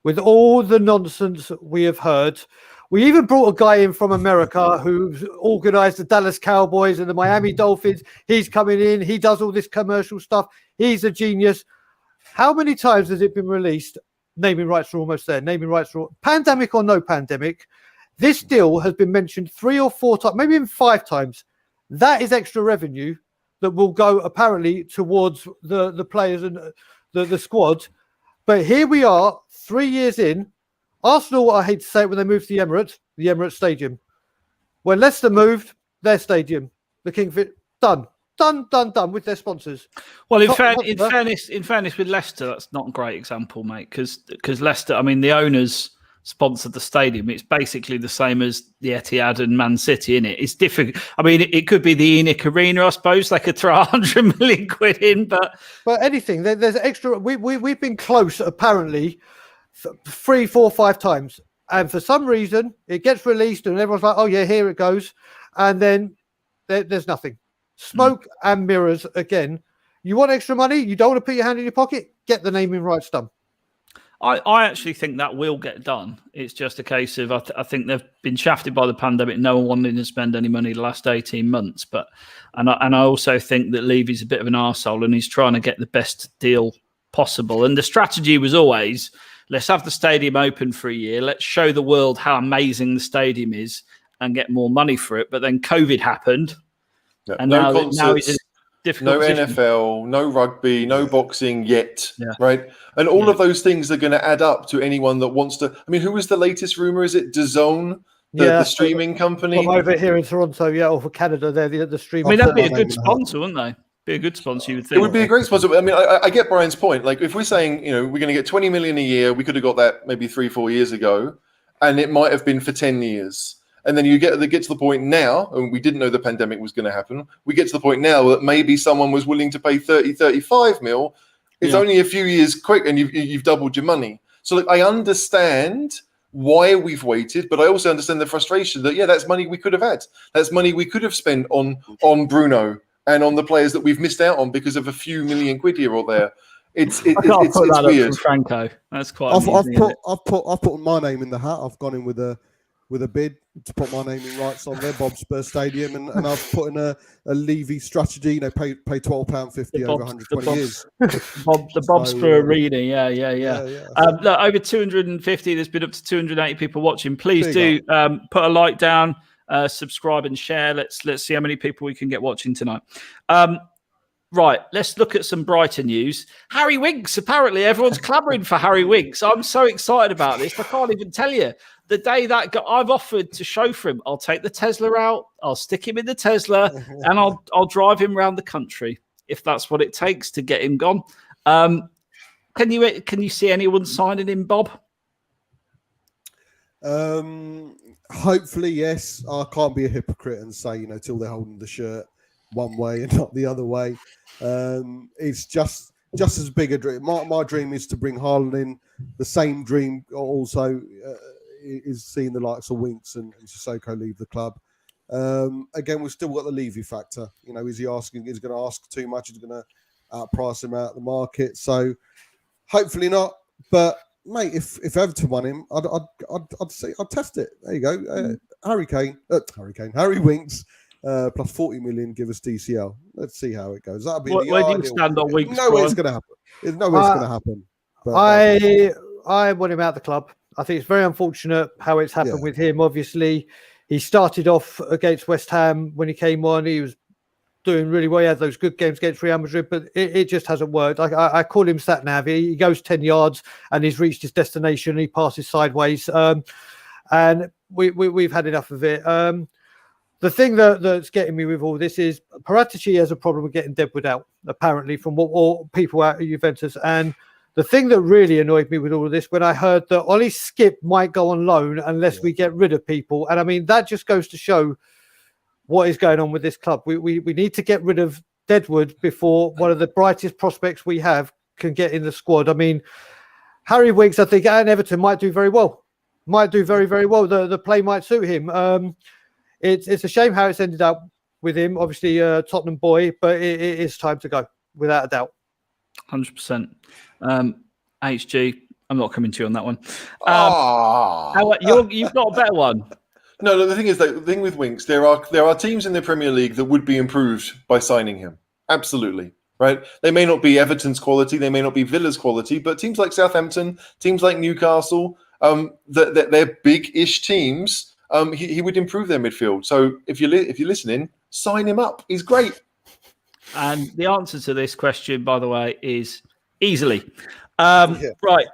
With all the nonsense we have heard, we even brought a guy in from America who organised the Dallas Cowboys and the Miami Dolphins. He's coming in. He does all this commercial stuff. He's a genius. How many times has it been released? Naming rights are almost there. Naming rights are pandemic or no pandemic. This deal has been mentioned 3 or 4 times, maybe even 5 times. That is extra revenue that will go apparently towards the players and the squad. But here we are, 3 years in. Arsenal, I hate to say it, when they moved to the Emirates Stadium. When Leicester moved, their stadium, the King Fit, done with their sponsors. Well, in fairness, with Leicester, that's not a great example, mate, because Leicester, I mean, the owners sponsored the stadium. It's basically the same as the Etihad and Man City, isn't it? It's different. I mean, it could be the ENIC Arena, I suppose. They could throw 100 million quid in, but anything. There's extra. We've been close, apparently, 3, 4, 5 times. And for some reason, it gets released and everyone's like, oh, yeah, here it goes. And then there's nothing. Smoke and mirrors again. You want extra money? You don't want to put your hand in your pocket? Get the naming rights done. I actually think that will get done. It's just a case of I think they've been shafted by the pandemic. No one wanted to spend any money the last 18 months. And I also think that Levy's a bit of an arsehole and he's trying to get the best deal possible. And the strategy was always, let's have the stadium open for a year. Let's show the world how amazing the stadium is and get more money for it. But then COVID happened. Yeah, and now it's a difficult no position. NFL, no rugby, no boxing yet, right? And all of those things are going to add up to anyone that wants to. I mean, who was the latest rumor? Is it DAZN, the streaming company? From over here in Toronto, or for Canada, they're the streaming. I mean, that'd be a good sponsor, wouldn't they? Be a good sponsor, you would think. It would be a great sponsor. I mean, I get Brian's point. Like, if we're saying, we're going to get 20 million a year, we could have got that maybe 3-4 years ago, and it might have been for 10 years. And then you get to the point now, and we didn't know the pandemic was going to happen. We get to the point now that maybe someone was willing to pay 30, 35 mil. It's only a few years quick, and you've doubled your money. So look, I understand why we've waited, but I also understand the frustration that that's money we could have had. That's money we could have spent on Bruno and on the players that we've missed out on because of a few million quid here or there. It's weird. Franco, that's quite. I've put my name in the hat. I've gone in with a bid to put my naming rights on there, BobSpur Stadium, and I've put in a Levy strategy, pay £12.50 over 120 years. The BobSpur Arena, yeah. Look, over 250, there's been up to 280 people watching. Please put a like down, subscribe and share. Let's see how many people we can get watching tonight. Right, let's look at some Brighton news. Harry Winks, apparently everyone's clamouring for Harry Winks. I'm so excited about this. I can't even tell you. The day that I've offered to show for him, I'll take the Tesla out, I'll stick him in the Tesla, and I'll drive him around the country if that's what it takes to get him gone. Can you see anyone signing him, Bob? Hopefully, yes. I can't be a hypocrite and say, till they're holding the shirt one way and not the other way. It's just as big a dream. My dream is to bring Haaland in. The same dream also is seeing the likes of Winks and Sissoko leave the club. Again, we've still got the Levy factor. Is he going to ask too much? Is he going to outprice him out of the market? So hopefully not. But mate, if Everton won him, I'd test it. There you go. Harry Winks. Plus 40 million, give us DCL. Let's see how it goes. That'll be where do you stand on Winks? No way it's going to happen. There's no way it's going to happen. But, I want him out of the club. I think it's very unfortunate how it's happened with him. Obviously, he started off against West Ham when he came on. He was doing really well. He had those good games against Real Madrid, but it just hasn't worked. I call him sat nav. He goes 10 yards and he's reached his destination. He passes sideways, and we've had enough of it. The thing that's getting me with all this is Paratici has a problem with getting Deadwood out, apparently, from all people out at Juventus. And the thing that really annoyed me with all of this, when I heard that Ollie Skip might go on loan unless we get rid of people. And I mean, that just goes to show what is going on with this club. We need to get rid of Deadwood before one of the brightest prospects we have can get in the squad. I mean, Harry Winks, I think, and Everton might do very well. Might do very, very well. The play might suit him. It's a shame how it's ended up with him. Obviously, Tottenham boy, but it is time to go, without a doubt. 100%. HG, I'm not coming to you on that one. You've got a better one. No, the thing is, the thing with Winks, there are teams in the Premier League that would be improved by signing him. Absolutely, right? They may not be Everton's quality, they may not be Villa's quality, but teams like Southampton, teams like Newcastle, they're big-ish teams. He would improve their midfield. So if you're listening, sign him up. He's great. And the answer to this question, by the way, is easily. Yeah. Right.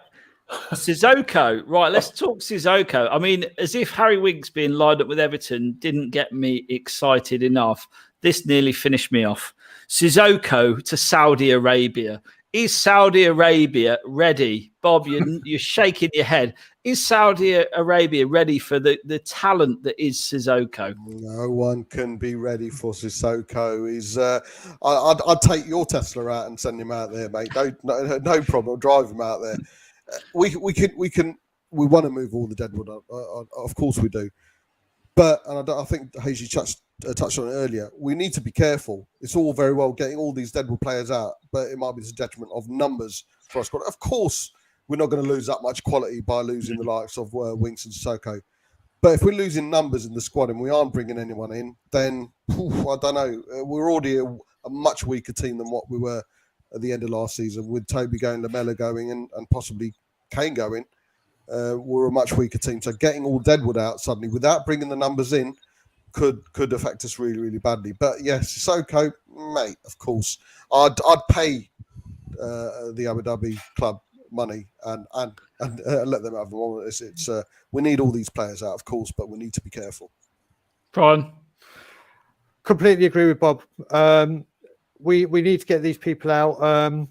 Sissoko. Right, let's talk Sissoko. I mean, as if Harry Winks being lined up with Everton didn't get me excited enough. This nearly finished me off. Sissoko to Saudi Arabia. Is Saudi Arabia ready? Bob, you're shaking your head. Is Saudi Arabia ready for the talent that is Sissoko? No one can be ready for Sissoko. I'd take your Tesla out and send him out there, mate. No problem. Drive him out there. We want to move all the deadwood. Of course we do. But I think Hazy touched on it earlier. We need to be careful. It's all very well getting all these deadwood players out, but it might be to the detriment of numbers for us. Of course, we're not going to lose that much quality by losing the likes of Winks and Sissoko. But if we're losing numbers in the squad and we aren't bringing anyone in, then I don't know. We're already a much weaker team than what we were at the end of last season, with Toby going, Lamela going, and possibly Kane going. We're a much weaker team. So getting all deadwood out suddenly without bringing the numbers in could affect us really, really badly. But yes, Sissoko, mate, of course. I'd pay the Abu Dhabi club money and let them have them. It's we need all these players out, of course, but we need to be careful. Brian? Completely agree with Bob. We need to get these people out,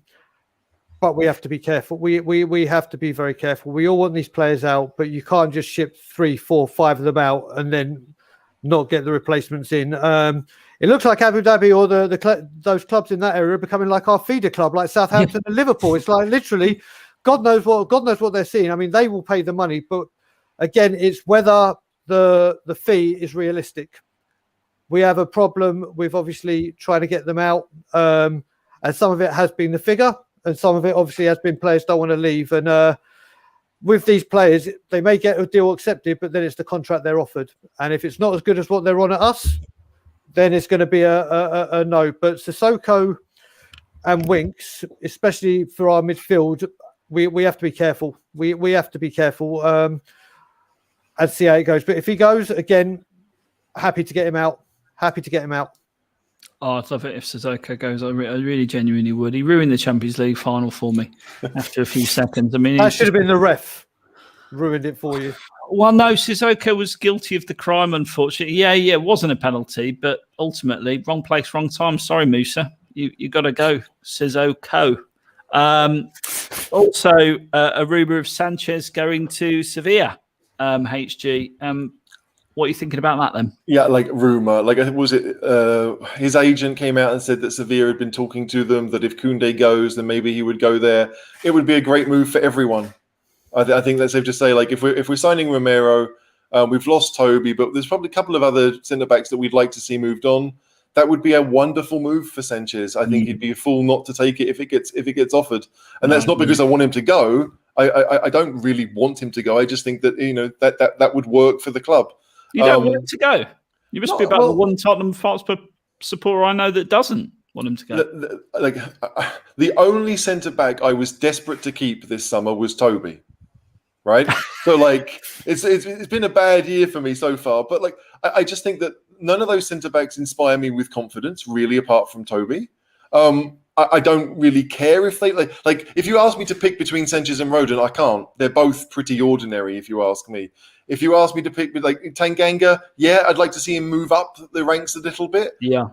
but we have to be careful. We have to be very careful. We all want these players out, but you can't just ship 3, 4, 5 of them out and then not get the replacements in. It looks like Abu Dhabi or those clubs in that area are becoming like our feeder club, like Southampton and Liverpool. It's like literally, God knows what they're seeing. I mean, they will pay the money, but again, it's whether the fee is realistic. We have a problem with obviously trying to get them out, and some of it has been the figure, and some of it obviously has been players don't want to leave. And with these players, they may get a deal accepted, but then it's the contract they're offered. And if it's not as good as what they're on at us, then it's going to be a no. But Sissoko and Winks, especially for our midfield, we have to be careful. We have to be careful and see how it goes. But if he goes, again, happy to get him out. Happy to get him out. Oh, I'd love it if Sissoko goes. I really genuinely would. He ruined the Champions League final for me after a few seconds. I mean, that should have been the ref. Ruined it for you. Well, no, Sissoko was guilty of the crime, unfortunately. Yeah, it wasn't a penalty, but ultimately, wrong place, wrong time. Sorry, Musa. You got to go, Sissoko. Also, a rumour of Sanchez going to Sevilla, HG. What are you thinking about that then? Yeah, like rumour. Like, was it his agent came out and said that Sevilla had been talking to them, that if Koundé goes, then maybe he would go there. It would be a great move for everyone. I think that's safe to say. Like, if we're signing Romero, we've lost Toby, but there's probably a couple of other centre-backs that we'd like to see moved on. That would be a wonderful move for Sanchez. I think he'd be a fool not to take it if it gets offered. And that's not because I want him to go. I don't really want him to go. I just think that that would work for the club. You don't want him to go. You must be about the one Tottenham Hotspur supporter I know that doesn't want him to go. The only centre back I was desperate to keep this summer was Toby. Right, so like it's been a bad year for me so far, but like I just think that none of those centre backs inspire me with confidence, really, apart from Toby. I don't really care if they like. If you ask me to pick between Sanchez and Rodon, I can't. They're both pretty ordinary, if you ask me. If you ask me to pick like Tanganga, yeah, I'd like to see him move up the ranks a little bit. Yeah.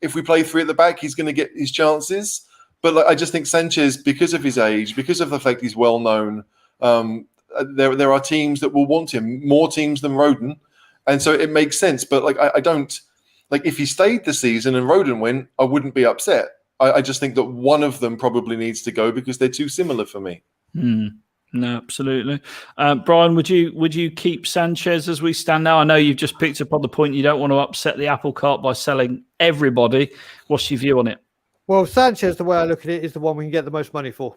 If we play 3 at the back, he's going to get his chances. But like, I just think Sanchez, because of his age, because of the fact he's well known. There are teams that will want him, more teams than Rodon, and so it makes sense. But like I don't like if he stayed the season and Rodon went, I wouldn't be upset. I just think that one of them probably needs to go because they're too similar for me. No, absolutely. Brian, would you keep Sanchez as we stand now? I know you've just picked up on the point you don't want to upset the apple cart by selling everybody. What's your view on it? Well, Sanchez, the way I look at it, is the one we can get the most money for.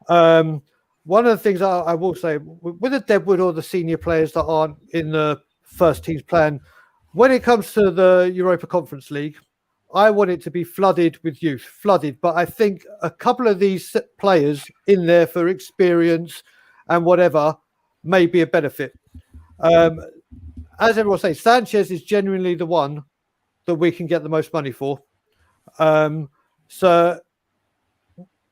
One of the things I will say, with the Deadwood or the senior players that aren't in the first team's plan, when it comes to the Europa Conference League, I want it to be flooded with youth, flooded. But I think a couple of these players in there for experience and whatever may be a benefit. As everyone says, Sanchez is genuinely the one that we can get the most money for. So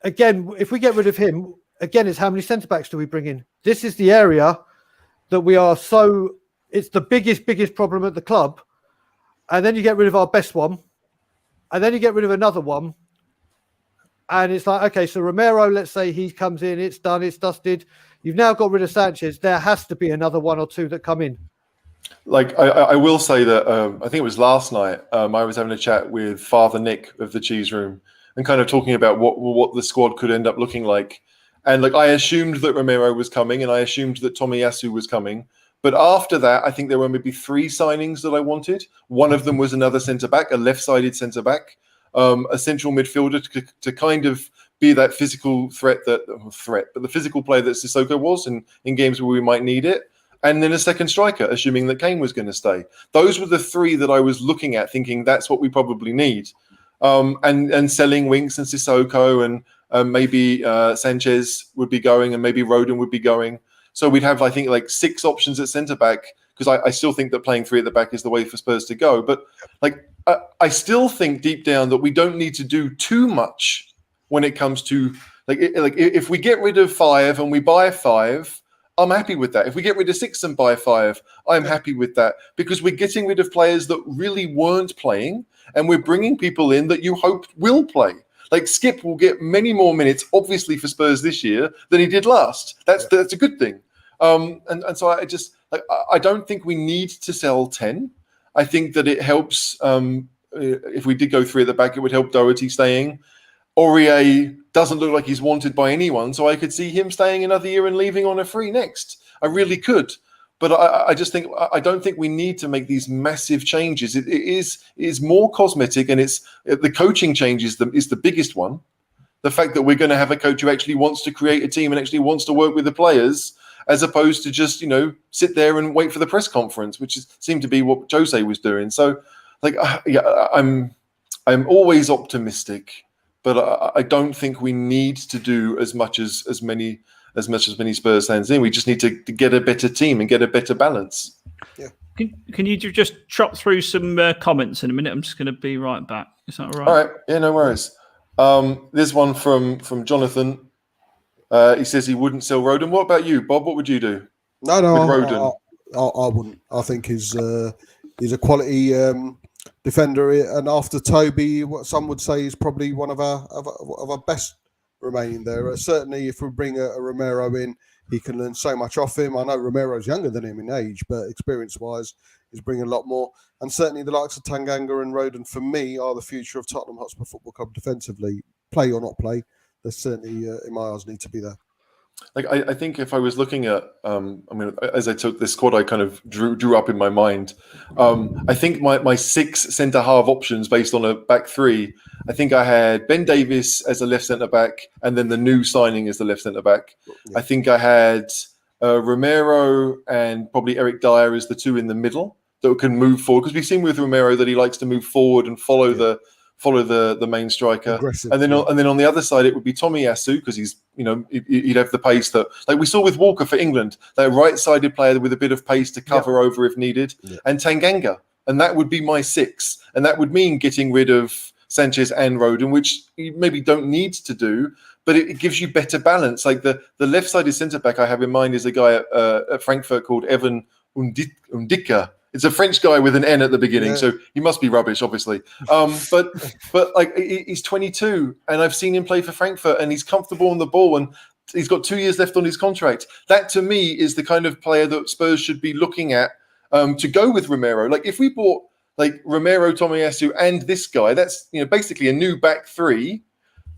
again, if we get rid of him, again, it's how many centre backs do we bring in? This is the area that we are so. It's the biggest problem at the club, and then you get rid of our best one, and then you get rid of another one, and it's like, okay, so Romero, let's say he comes in, it's done, it's dusted. You've now got rid of Sanchez. There has to be another one or two that come in. Like I will say that I think it was last night. I was having a chat with Father Nick of the Cheese Room and kind of talking about what the squad could end up looking like. And like I assumed that Romero was coming, and I assumed that Tomiyasu was coming. But after that, I think there were maybe 3 signings that I wanted. One of them was another centre back, a left-sided centre back, a central midfielder to kind of be that physical threat, but the physical player that Sissoko was in games where we might need it. And then a second striker, assuming that Kane was going to stay. Those were the 3 that I was looking at, thinking that's what we probably need. And selling Winks and Sissoko, and maybe Sanchez would be going, and maybe Rodon would be going. So we'd have, I think, like 6 options at centre back, because I still think that playing 3 at the back is the way for Spurs to go. But like I still think deep down that we don't need to do too much when it comes to like if we get rid of 5 and we buy 5. I'm happy with that. If we get rid of 6 and buy 5, I'm happy with that, because we're getting rid of players that really weren't playing, and we're bringing people in that you hope will play. Like Skip will get many more minutes, obviously, for Spurs this year than he did last. That's a good thing. And so I don't think we need to sell 10. I think that it helps. If we did go 3 at the back, it would help Doherty staying. Aurier doesn't look like he's wanted by anyone, so I could see him staying another year and leaving on a free next. I really could. But I don't think we need to make these massive changes. It is more cosmetic, and it's the coaching change is the biggest one. The fact that we're going to have a coach who actually wants to create a team and actually wants to work with the players, as opposed to just sit there and wait for the press conference, which seemed to be what Jose was doing. So, I'm always optimistic, but I don't think we need to do as much as many Spurs fans in. We just need to get a better team and get a better balance. Yeah. Can you just chop through some comments in a minute? I'm just going to be right back. Is that all right? All right. Yeah, no worries. There's one from Jonathan. He says he wouldn't sell Rodon. What about you, Bob? What would you do? No, with Rodon? I wouldn't. I think he's a quality defender, and after Toby, what some would say is probably one of our best remaining there. Certainly, if we bring a Romero in, he can learn so much off him. I know Romero's younger than him in age, but experience-wise, he's bringing a lot more. And certainly, the likes of Tanganga and Rodon, for me, are the future of Tottenham Hotspur Football Club defensively. Play or not play, they certainly, in my eyes, need to be there. Like I think if I was looking at, as I took this squad, I kind of drew up in my mind. I think my 6 centre half options based on a back 3. I think I had Ben Davies as a left centre back, and then the new signing as the left centre back. Yeah. I think I had Romero and probably Eric Dyer as the 2 in the middle that can move forward, because we've seen with Romero that he likes to move forward and follow the main striker. Aggressive, and then on the other side it would be Tomiyasu, because he's he'd have the pace that, like we saw with Walker for England, that right-sided player with a bit of pace to cover over if needed, and Tanganga, and that would be my 6, and that would mean getting rid of Sanchez and Rodon, which you maybe don't need to do, but it gives you better balance. Like the left-sided centre back I have in mind is a guy at Frankfurt called Evan Undika. It's a French guy with an N at the beginning, so he must be rubbish, obviously. But like he's 22, and I've seen him play for Frankfurt, and he's comfortable on the ball, and he's got 2 years left on his contract. That, to me, is the kind of player that Spurs should be looking at to go with Romero. Like if we bought like Romero, Tomiyasu, and this guy, that's basically a new back 3,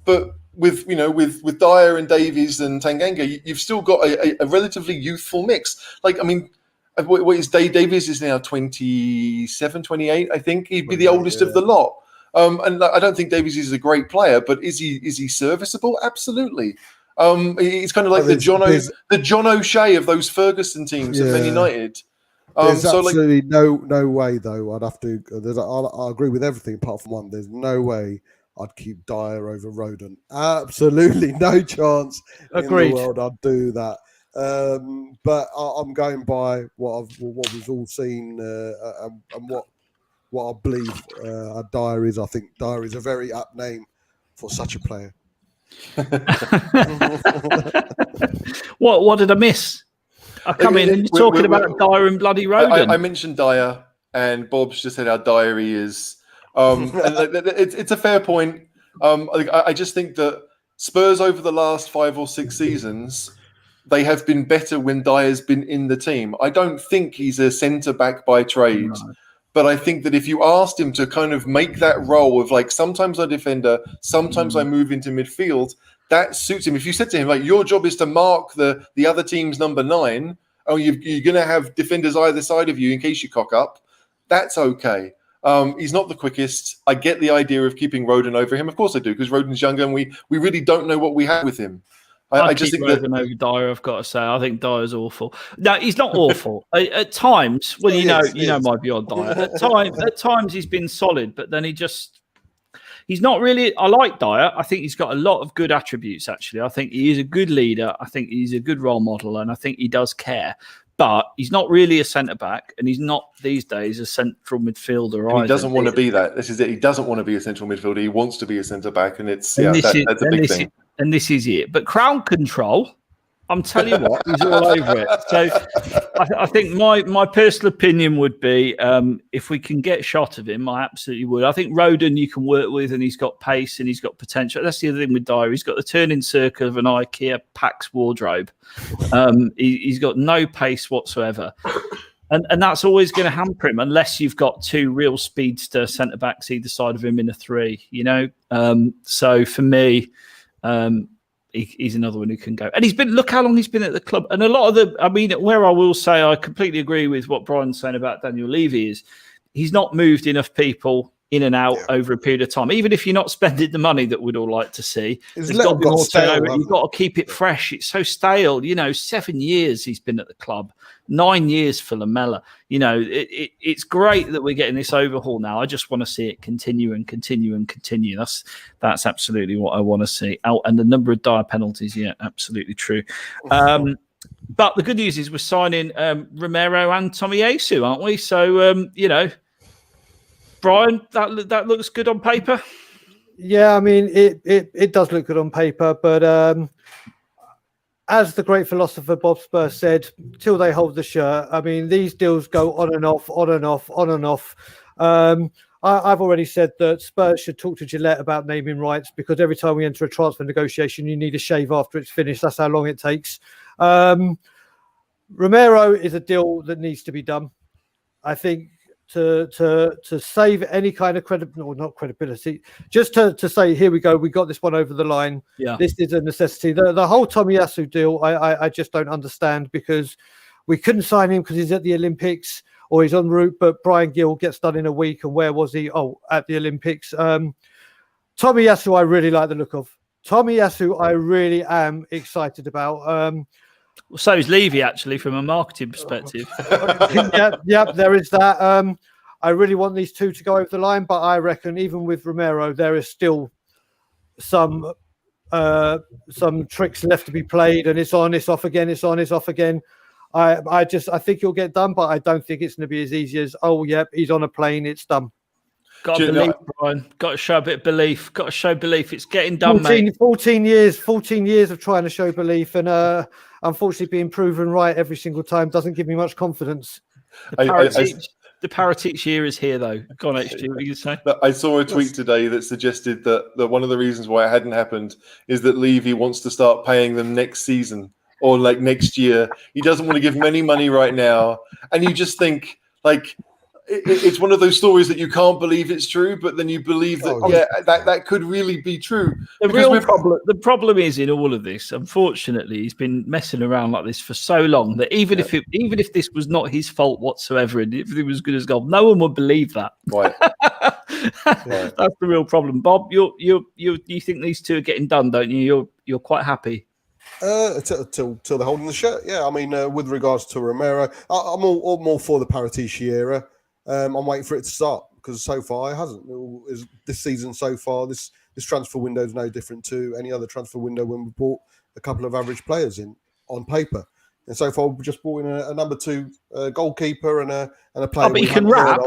but with Dyer and Davies and Tanganga, you've still got a relatively youthful mix. Like, I mean, what is Davies is now 27, 28, I think. He'd be the oldest of the lot. And I don't think Davies is a great player, but is he serviceable? Absolutely. He's kind of like the John O'Shea of those Ferguson teams at Man United. There's absolutely no way, though. I'd have to. I agree with everything apart from one. There's no way I'd keep Dyer over Rodon. Absolutely no chance in the world I'd do that. But I'm going by what we've all seen and what what I believe Dyer is. I think Dyer is a very apt name for such a player. What did I miss? I come in and you're talking about Dyer and bloody Roden. I mentioned Dyer, and Bob's just said how Dyer he is. And it's a fair point. I just think that Spurs over the last 5 or 6 seasons, they have been better when Dyer's been in the team. I don't think he's a centre-back by trade. No. But I think that if you asked him to kind of make that role of like, sometimes I defender, sometimes I move into midfield, that suits him. If you said to him, like, your job is to mark the other team's number 9, you're going to have defenders either side of you in case you cock up, that's okay. He's not the quickest. I get the idea of keeping Roden over him. Of course I do, because Roden's younger and we really don't know what we have with him. I just think Roden over Dyer, I've got to say. I think Dyer's awful. No, he's not awful. At times, well, you know my view on Dyer. At times he's been solid, but then he's not really. I like Dyer. I think he's got a lot of good attributes, actually. I think he is a good leader. I think he's a good role model, and I think he does care. But he's not really a centre-back, and he's not, these days, a central midfielder either. He doesn't want to be that. This is it. He doesn't want to be a central midfielder. He wants to be a centre-back, and that's a big thing. And this is it. But crowd control, I'm telling you what, he's all over it. So I think my personal opinion would be if we can get a shot of him, I absolutely would. I think Roden you can work with, and he's got pace and he's got potential. That's the other thing with Dyer. He's got the turning circle of an IKEA Pax wardrobe. He's got no pace whatsoever. And that's always going to hamper him unless you've got 2 real speedster centre-backs either side of him in a 3, you know? So for me... he's another one who can go. And look how long he's been at the club. And a lot of where I will say I completely agree with what Brian's saying about Daniel Levy is he's not moved enough people in and out over a period of time. Even if you're not spending the money that we'd all like to see, there's got to be more turnover. You've got to keep it fresh. It's so stale. 7 years he's been at the club, 9 years for Lamella. It's great that we're getting this overhaul now. I just want to see it continue and continue and continue. That's absolutely what I want to see. And the number of Dyer penalties, absolutely true. But the good news is we're signing Romero and Tomiyasu, aren't we? So, Brian, that looks good on paper. Yeah, I mean, it does look good on paper, but as the great philosopher BobSpur said, till they hold the shirt. I mean, these deals go on and off, on and off, on and off. I've already said that Spurs should talk to Gillette about naming rights, because every time we enter a transfer negotiation, you need a shave after it's finished. That's how long it takes. Romero is a deal that needs to be done. I think to save any kind of credibility, just to say, here we go, we got this one over the line. Yeah, this is a necessity. The whole Tomiyasu deal, I just don't understand, because we couldn't sign him because he's at the Olympics or he's en route, but Brian Gill gets done in a week. And where was he? Oh, at the Olympics. Tomiyasu, I really like the look of. Tomiyasu, I really am excited about. So is Levy, actually, from a marketing perspective. yeah, there is that. I really want these two to go over the line, but I reckon even with Romero, there is still some tricks left to be played, and it's on, it's off again, it's on, it's off again. I think he'll get done, but I don't think it's going to be as easy as, he's on a plane, it's done. Got to believe, Brian. Got to show a bit of belief. Got to show belief. It's getting done, 14 years of trying to show belief, and unfortunately being proven right every single time doesn't give me much confidence. The Paratics year is here, though. Go on, HG, what you say? I saw a tweet today that suggested that one of the reasons why it hadn't happened is that Levy wants to start paying them next season or like next year. He doesn't want to give them any money right now. And you just think, like, it's one of those stories that you can't believe it's true, but then you believe that that could really be true. The problem is in all of this, unfortunately, he's been messing around like this for so long that even if this was not his fault whatsoever, and if it was good as gold, no one would believe that. Right. That's the real problem. Bob, you think these two are getting done, don't you? You're quite happy. Till they're holding the shirt. Yeah, I mean, with regards to Romero, I'm all more for the Paratici era. I'm waiting for it to start, because so far it hasn't. This season so far, this transfer window is no different to any other transfer window when we bought a couple of average players in on paper. And so far, we've just brought in a number 2 goalkeeper and a player. But he can rap.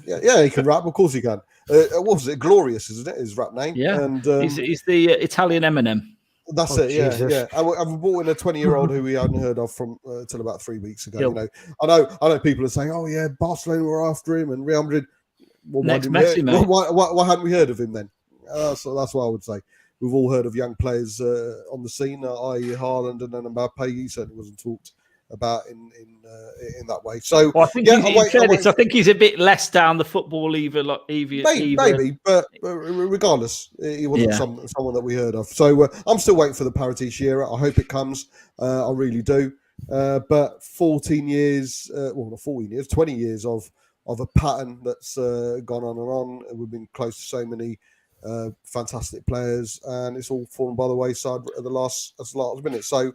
Yeah, he can rap. Of course he can. What was it? Glorious, isn't it? His rap name. Yeah, and he's the Italian Eminem. that's Oh, it. Yeah, Jesus. yeah. I've brought in a 20-year-old who we hadn't heard of from till about 3 weeks ago. Yep. You know, I know people are saying, "Oh yeah, Barcelona were after him and Real Madrid." Well, Next Messi, mate. Why hadn't we heard of him then? So that's what I would say. We've all heard of young players on the scene, i.e. Haaland and then Mbappe. He certainly wasn't talked about in that way. So Well, I think I think he's a bit less down the football maybe, but regardless, he wasn't someone that we heard of. So I'm still waiting for the Paratici era. I hope it comes. I really do. But 14 years, not 14 years, 20 years of a pattern that's gone on and on. We've been close to so many fantastic players, and it's all fallen by the wayside at the last minute. So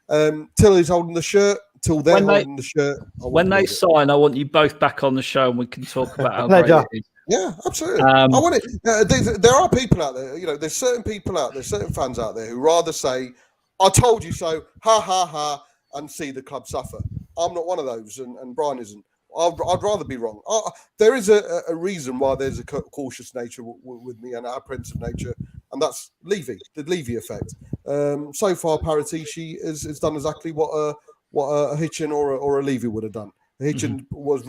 till he's holding the shirt, till they're holding the shirt. When they sign, I want you both back on the show, and we can talk about how great it is. Yeah, absolutely. I want it. There are people out there. You know, there's certain people out there, certain fans out there who rather say, "I told you so," ha ha ha, and see the club suffer. I'm not one of those, and Brian isn't. I'd rather be wrong. There is a reason why there's a cautious nature with me and an apprehensive nature, and that's the Levy effect. So far, Paratici has done exactly what a Hitchin or a Levy would have done. Hitchin was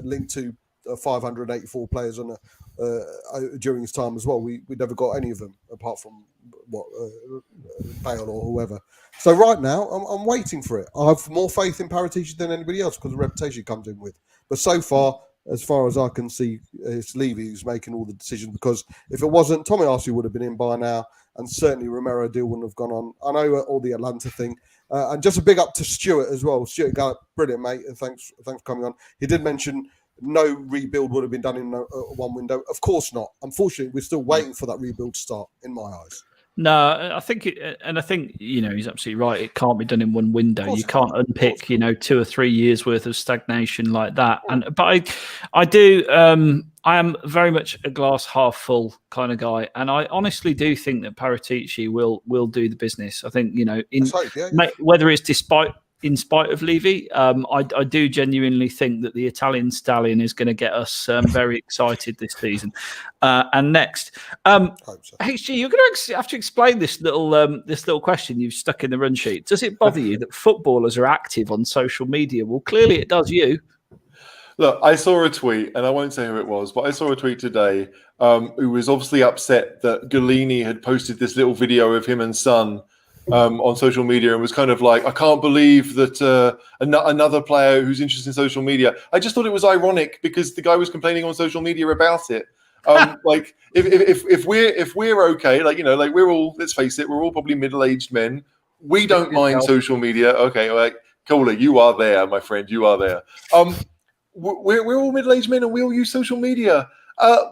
linked to 584 players during his time as well. We never got any of them apart from Bale or whoever. So right now, I'm waiting for it. I have more faith in Paratici than anybody else because the reputation he comes in with. But so far as I can see, it's Levy who's making all the decisions, because if it wasn't, Tommy Arce would have been in by now, and certainly Romero deal wouldn't have gone on. I know all the Atlanta thing. And just a big up to Stuart as well. Stuart Gallup, brilliant, mate. And thanks for coming on. He did mention no rebuild would have been done in one window. Of course not. Unfortunately, we're still waiting for that rebuild to start, in my eyes. No, I think he's absolutely right. It can't be done in one window. You can't unpick 2 or 3 years worth of stagnation like that. But I am very much a glass half full kind of guy, and I honestly do think that Paratici will do the business. I think whether it's in spite of Levy, I do genuinely think that the Italian stallion is going to get us very excited this season and next. HG, you're going to have to explain this little question you've stuck in the run sheet. Does it bother you that footballers are active on social media? Well, clearly it does you. Look, I saw a tweet, and I won't say who it was, but I saw a tweet today who was obviously upset that Galini had posted this little video of him and son on social media, and was kind of like, I can't believe that another player who's interested in social media. I just thought it was ironic because the guy was complaining on social media about it. Like if we're okay, we're all, let's face it, we're all probably middle-aged men. We don't mind social media. Okay, like Kohler, you are there, my friend. You are there. We're all middle-aged men and we all use social media.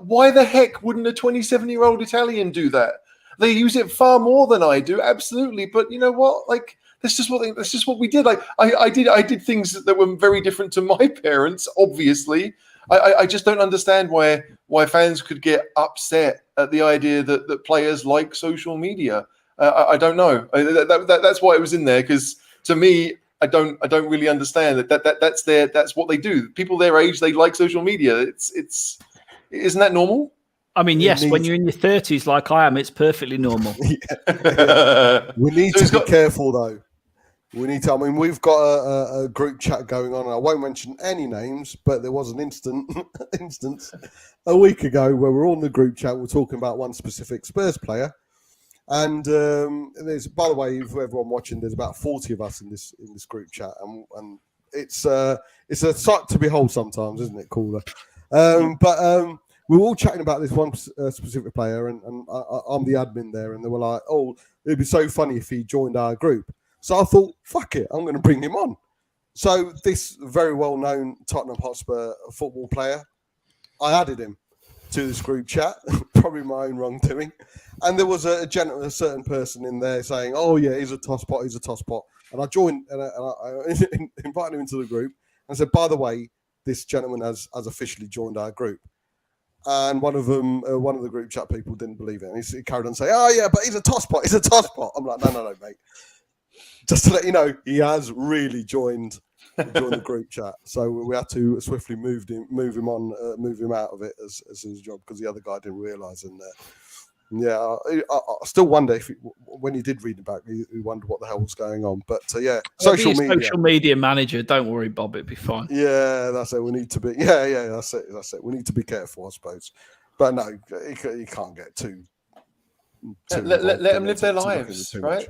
Why the heck wouldn't a 27-year-old Italian do that? They use it far more than I do, absolutely. But you know what? Like, that's just what we did. Like, I did things that were very different to my parents. Obviously, I just don't understand why fans could get upset at the idea that players like social media. I don't know. That's why it was in there, because to me, I don't really understand that's what they do. People their age, they like social media. Isn't that normal? I mean, yes, when you're in your 30s like I am, it's perfectly normal. We need to be careful, though. We've got a group chat going on. And I won't mention any names, but there was an instance a week ago where we're on the group chat. We're talking about one specific Spurs player. And there's, by the way, for everyone watching, there's about 40 of us in this group chat. And it's a sight to behold sometimes, isn't it, Caller? But we were all chatting about this one specific player, and I'm the admin there, and they were like, "Oh, it'd be so funny if he joined our group." So I thought, "Fuck it, I'm going to bring him on." So this very well-known Tottenham Hotspur football player, I added him to this group chat, probably my own wrongdoing, and there was a certain person in there saying, "Oh yeah, he's a tosspot, he's a tosspot," and I joined and I invited him into the group and said, "By the way, this gentleman has officially joined our group." And one of the group chat people didn't believe it. And he carried on saying, "Oh yeah, but he's a tosspot. He's a tosspot." I'm like, no, mate. Just to let you know, he has really joined join the group chat. So we had to swiftly move him out of it as his job because the other guy didn't realise. And yeah, I still wonder if when you did read about it, you wonder what the hell was going on. But yeah, social media manager. Don't worry, Bob. It'll be fine. Yeah, that's it. We need to be. Yeah, that's it. We need to be careful, I suppose. But no, you can't get too. Let them live their lives, right?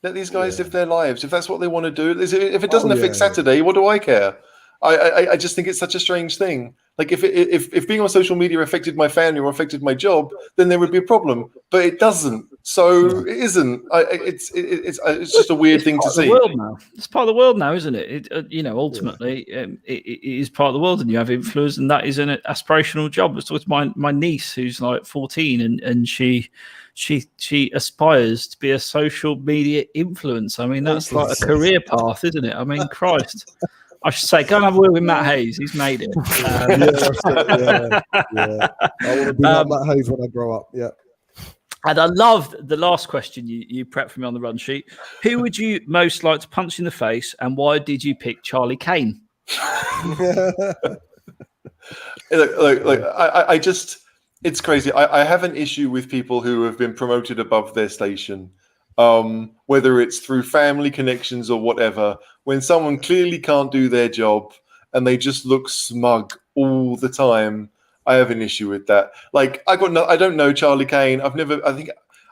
Let these guys live their lives. If that's what they want to do, if it doesn't affect Saturday, what do I care? I just think it's such a strange thing. Like if being on social media affected my family or affected my job, then there would be a problem. But it doesn't. So it isn't. It's just a weird thing to see. It's part of the world now, isn't it? Ultimately, it is part of the world, and you have influence, and that is an aspirational job. So it's my niece who's like 14, and she aspires to be a social media influencer. I mean, that's like a career path, isn't it? I mean, Christ. I should say, go and have a word with Matt Hayes. He's made it. Yeah. I want to be like Matt Hayes when I grow up. Yeah. And I loved the last question you prepped for me on the run sheet. Who would you most like to punch in the face, and why did you pick Charlie Kane? Look, I just, it's crazy. I have an issue with people who have been promoted above their station. Whether it's through family connections or whatever, when someone clearly can't do their job and they just look smug all the time, I have an issue with that. Like I don't know Charlie Kane. I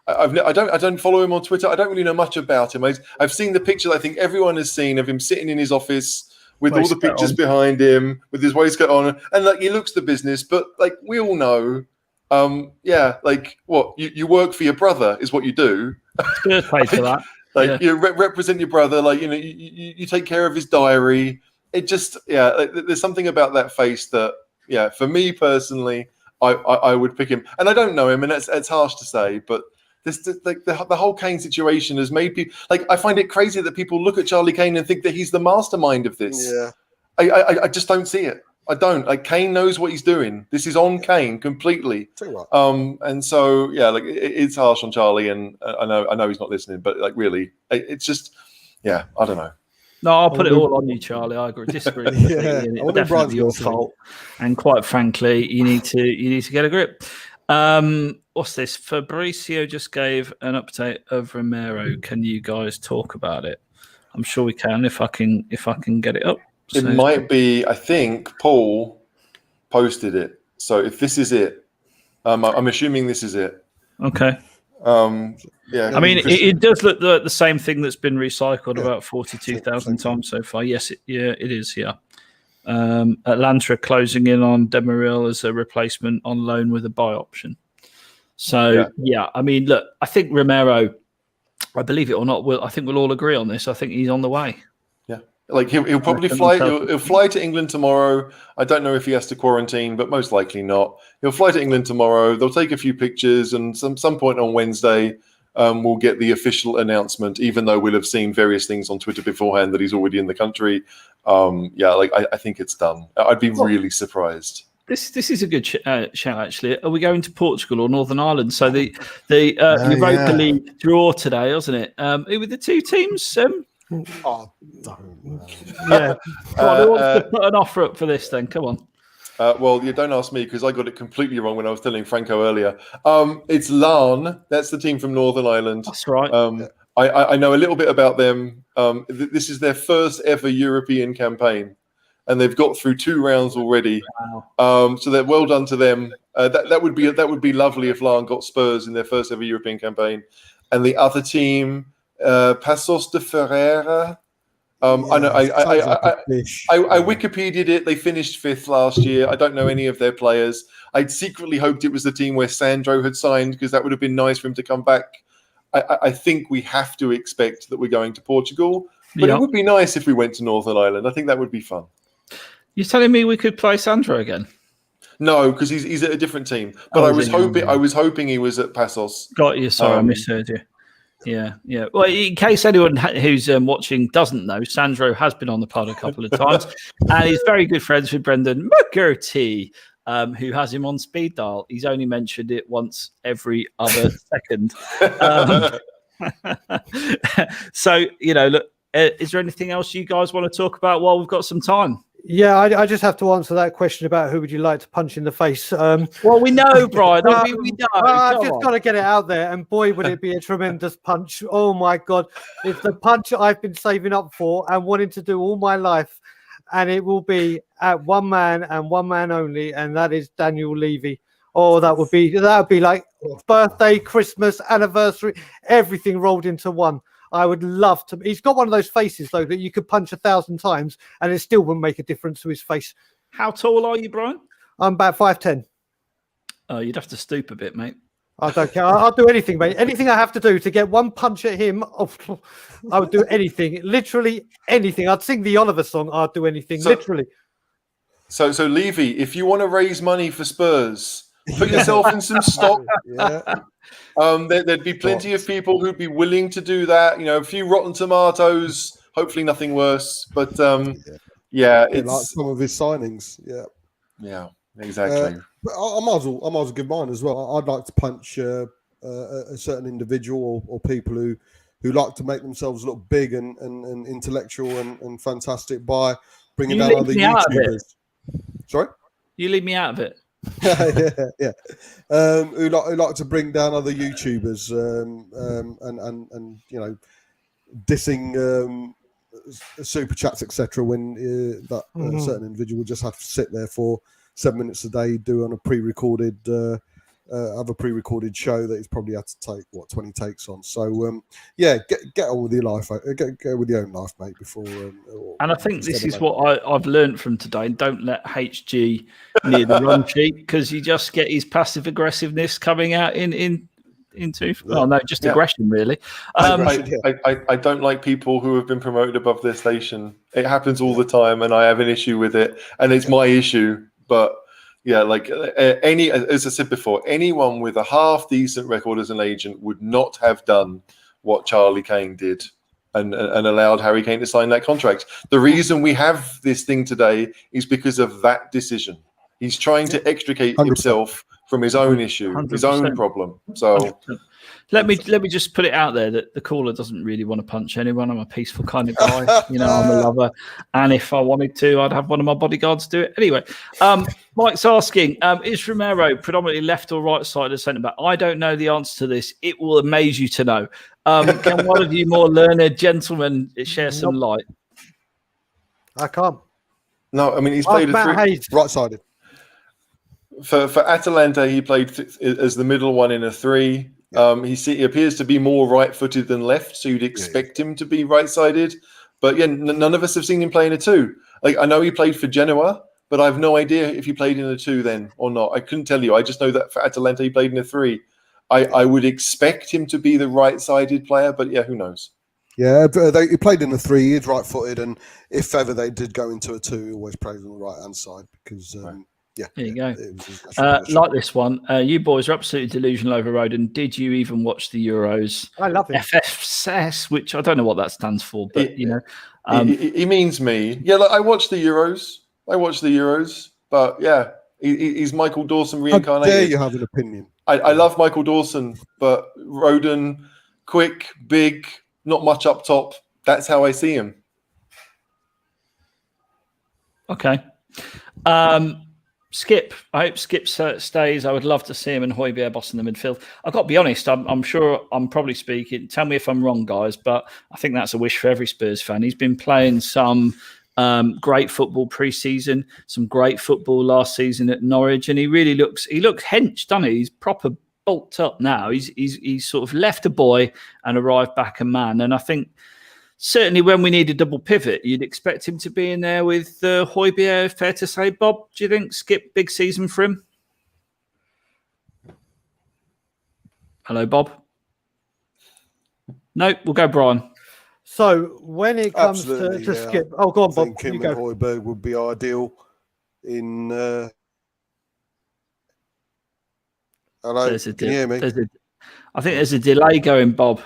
don't follow him on Twitter. I don't really know much about him. I've seen the picture I think everyone has seen of him sitting in his office with all the pictures behind him, with his waistcoat on, and like he looks the business. But like we all know, like what you work for your brother is what you do. Paid for that. Like you represent your brother, like you take care of his diary. It just there's something about that face that for me personally, I would pick him. And I don't know him, and it's harsh to say, but this like the whole Kane situation has made people like I find it crazy that people look at Charlie Kane and think that he's the mastermind of this. Yeah, I just don't see it. I don't. Like Kane knows what he's doing. This is on Kane completely. And so it's harsh on Charlie, and I know he's not listening, but like really, it's just I don't know. No, I'll put it all on you, Charlie. I disagree. It's definitely your fault, and quite frankly, you need to get a grip. What's this? Fabricio just gave an update of Romero. Can you guys talk about it? I'm sure we can if I can get it up. It might be, I think Paul posted it. So if this is it, I'm assuming this is it. Okay. I mean, it does look like the same thing that's been recycled about 42,000 times so far. Yes, it is. Yeah. Atlanta closing in on Demirel as a replacement on loan with a buy option. So I mean, look, I think Romero, I believe it or not, I think we'll all agree on this. I think he's on the way. Like he'll probably fly. He'll fly to England tomorrow. I don't know if he has to quarantine, but most likely not. He'll fly to England tomorrow. They'll take a few pictures, and some point on Wednesday, we'll get the official announcement. Even though we'll have seen various things on Twitter beforehand that he's already in the country. I think it's done. I'd be really surprised. This is a good shout, actually. Are we going to Portugal or Northern Ireland? So the Europa League draw today, wasn't it? Who were the two teams? Oh, don't know. Yeah. Who wants to put an offer up for this then? Come on. Well, you don't ask me because I got it completely wrong when I was telling Franco earlier. It's Larne. That's the team from Northern Ireland. That's right. I know a little bit about them. This is their first ever European campaign, and they've got through 2 rounds already. Wow. So they're well done to them. That would be lovely if Larne got Spurs in their first ever European campaign. And the other team, Passos de Ferreira. I Wikipedia'd it. They finished 5th last year. I don't know any of their players. I'd secretly hoped it was the team where Sandro had signed because that would have been nice for him to come back. I think we have to expect that we're going to Portugal, but it would be nice if we went to Northern Ireland. I think that would be fun. You're telling me we could play Sandro again? No, because he's at a different team. But I was hoping he was at Passos. Got you. Sorry, I misheard you. Yeah. Well, in case anyone who's watching doesn't know, Sandro has been on the pod a couple of times, and he's very good friends with Brendan McGurty, who has him on speed dial. He's only mentioned it once every other second. So look, Is there anything else you guys want to talk about while we've got some time? Yeah, I just have to answer that question about who would you like to punch in the face. Well, we know, Brian. We know. I've just got to get it out there, and boy, would it be a tremendous punch. Oh, my God. It's the punch I've been saving up for and wanting to do all my life, and it will be at one man and one man only, and that is Daniel Levy. Oh, that would be like birthday, Christmas, anniversary, everything rolled into one. I would love to. He's got one of those faces, though, that you could punch 1,000 times and it still wouldn't make a difference to his face. How tall are you, Brian? I'm about 5'10". Oh, you'd have to stoop a bit, mate. I don't care. I'll do anything, mate. Anything I have to do to get one punch at him, I would do anything. Literally anything. I'd sing the Oliver song. I'd do anything. Literally. So Levy, if you want to raise money for Spurs, put yourself in some stock. There'd be plenty of people who'd be willing to do that. A few rotten tomatoes, hopefully nothing worse. But it's like some of his signings. Yeah, exactly. But I might as well give mine as well. I'd like to punch a certain individual or people who like to make themselves look big and intellectual and fantastic by bringing down other YouTubers. Sorry, you leave me out of it. yeah. Who like to bring down other YouTubers and dissing super chats, etc. When that certain individual will just have to sit there for 7 minutes a day, do on a pre-recorded, have a pre-recorded show that he's probably had to take 20 takes on. So get on with your life, get with your own life, mate. Before and I think this is what I've learned from today. Don't let HG near the run sheet, because you just get his passive aggressiveness coming out just aggression, really. I don't like people who have been promoted above their station. It happens all the time, and I have an issue with it, and it's my issue. But yeah, like as I said before, anyone with a half decent record as an agent would not have done what Charlie Kane did and allowed Harry Kane to sign that contract. The reason we have this thing today is because of that decision. He's trying to extricate 100%. Himself from his own issue, 100%. His own problem. So 100%. Let me just put it out there that the caller doesn't really want to punch anyone. I'm a peaceful kind of guy. I'm a lover. And if I wanted to, I'd have one of my bodyguards do it. Anyway, Mike's asking, is Romero predominantly left or right side of centre back? I don't know the answer to this. It will amaze you to know. Can one of you more learned gentlemen share some light? I can't. No, I mean, he's played right-sided. For Atalanta, he played as the middle one in a 3. He appears to be more right-footed than left, so you'd expect him to be right-sided. But yeah, none of us have seen him play in a 2. Like, I know he played for Genoa, but I have no idea if he played in a 2 then or not. I couldn't tell you. I just know that for Atalanta, he played in a 3. I would expect him to be the right-sided player, but yeah, who knows? Yeah, he played in a 3. He's right-footed, and if ever they did go into a 2, he always plays on the right-hand side because. Yeah, there you go. Like this one, you boys are absolutely delusional over Roden. Did you even watch the Euros? I love it. FFS, which I don't know what that stands for, but he means me. Yeah, I watched the Euros. But yeah, he's Michael Dawson reincarnated. How dare you have an opinion? I love Michael Dawson, but Roden, quick, big, not much up top. That's how I see him. Okay. Skip. I hope Skip stays. I would love to see him and Højbjerg bossing the midfield. I've got to be honest. I'm sure I'm probably speaking. Tell me if I'm wrong, guys, but I think that's a wish for every Spurs fan. He's been playing some great football pre-season, some great football last season at Norwich, and he looks hench, doesn't he? He's proper bulked up now. He's sort of left a boy and arrived back a man, and I think. Certainly, when we need a double pivot, you'd expect him to be in there with Højbjerg. Fair to say, Bob? Do you think Skip big season for him? Hello, Bob. No, we'll go, Brian. So when it comes to Skip, go on, Bob. I think him and Højbjerg would be ideal in. Hello, can you hear me? I think there's a delay going, Bob.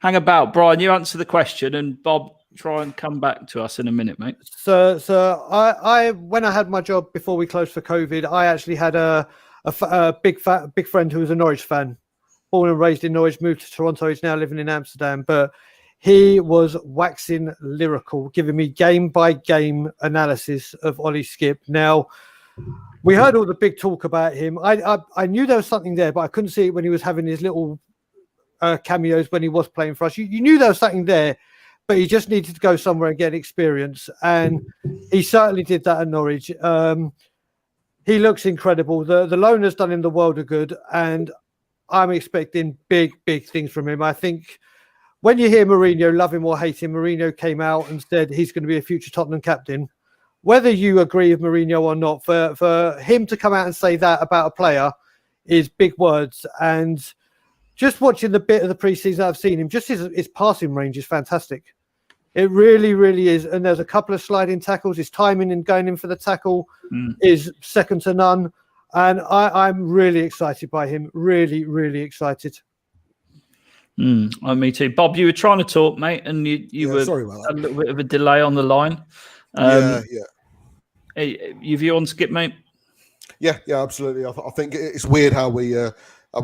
Hang about, Brian. You answer the question, and Bob, try and come back to us in a minute, mate. So I when I had my job before we closed for COVID, I actually had a big friend who was a Norwich fan, born and raised in Norwich, moved to Toronto. He's now living in Amsterdam, but he was waxing lyrical, giving me game-by-game analysis of Ollie Skipp. Now, we heard all the big talk about him. I knew there was something there, but I couldn't see it when he was having his little cameos when he was playing for us. You knew there was something there, but he just needed to go somewhere and get experience. And he certainly did that at Norwich. He looks incredible. The loan has done him the world of good, and I'm expecting big things from him. I think when you hear Mourinho, love him or hate him, Mourinho came out and said he's going to be a future Tottenham captain. Whether you agree with Mourinho or not, for him to come out and say that about a player is big words. And just watching the bit of the pre-season I've seen him, just his passing range is fantastic. It really is. And there's a couple of sliding tackles. His timing and going in for the tackle is second to none. And I'm really excited by him. Really excited. Me too. Bob, you were trying to talk, mate, and you were sorry about that. A little bit of a delay on the line. Yeah. Your view on Skipp, mate? Yeah, absolutely. I think it's weird how we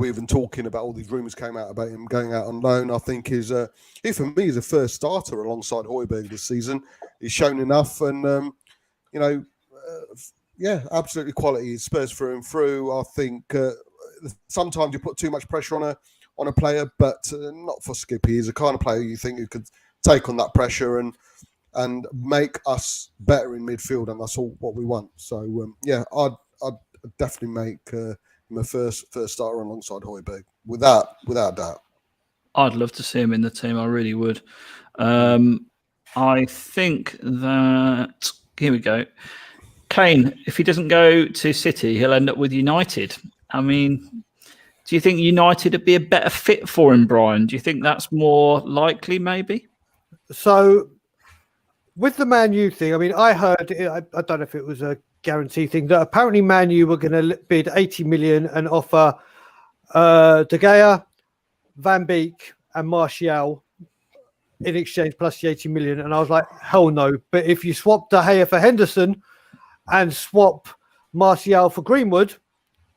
even talking about all these rumours came out about him going out on loan. I think he for me is a first starter alongside Højbjerg this season. He's shown enough, and absolutely quality. Spurs through and through. I think sometimes you put too much pressure on a player, but not for Skipp. He's the kind of player you think who could take on that pressure and make us better in midfield, and that's all what we want. So I'd definitely make him a first starter alongside Højbjerg, without doubt. I'd love to see him in the team. I really would. I think that here we go. Kane, if he doesn't go to City, he'll end up with United. I mean, do you think United would be a better fit for him, Brian? Do you think that's more likely, maybe? So, with the Man U thing, I mean, I heard, I don't know if it was a guarantee thing, that apparently Man U were going to bid 80 million and offer De Gea, Van Beek and Martial in exchange plus the 80 million. And I was like, hell no. But if you swap De Gea for Henderson and swap Martial for Greenwood,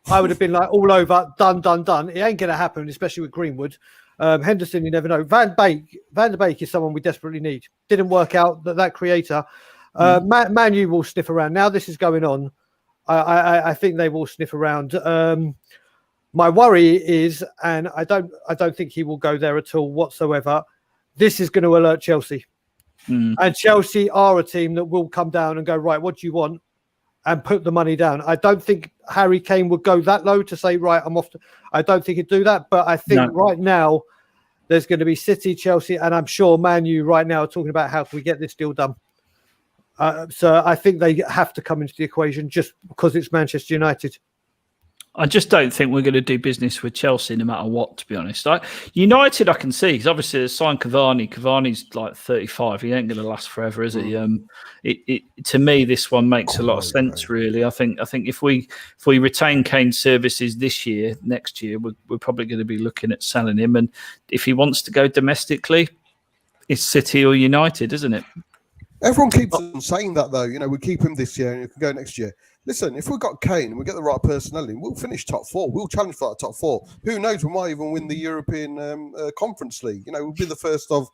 I would have been like all over, done. It ain't going to happen, especially with Greenwood. Henderson, you never know. Van de Beek is someone we desperately need. Didn't work out, that creator. Man U will sniff around. Now this is going on, I think they will sniff around. My worry is, and I don't think he will go there at all whatsoever, this is going to alert Chelsea. And Chelsea are a team that will come down and go, right, what do you want? And put the money down. I don't think Harry Kane would go that low to say, right, I'm off. I don't think he'd do that. But I think right now there's going to be City, Chelsea, and I'm sure Man U right now are talking about how can we get this deal done. So I think they have to come into the equation just because it's Manchester United. I just don't think we're going to do business with Chelsea no matter what, to be honest. United, I can see, because obviously they signed Cavani. Cavani's like 35. He ain't going to last forever, is he? To me, this one makes a lot of sense, really. I think if we retain Kane's services this year, next year, we're probably going to be looking at selling him. And if he wants to go domestically, it's City or United, isn't it? Everyone keeps on saying that, though. We keep him this year and he can go next year. Listen, if we've got Kane and we get the right personnel in, we'll finish top four. We'll challenge for that top four. Who knows? We might even win the European Conference League. We'll be the first of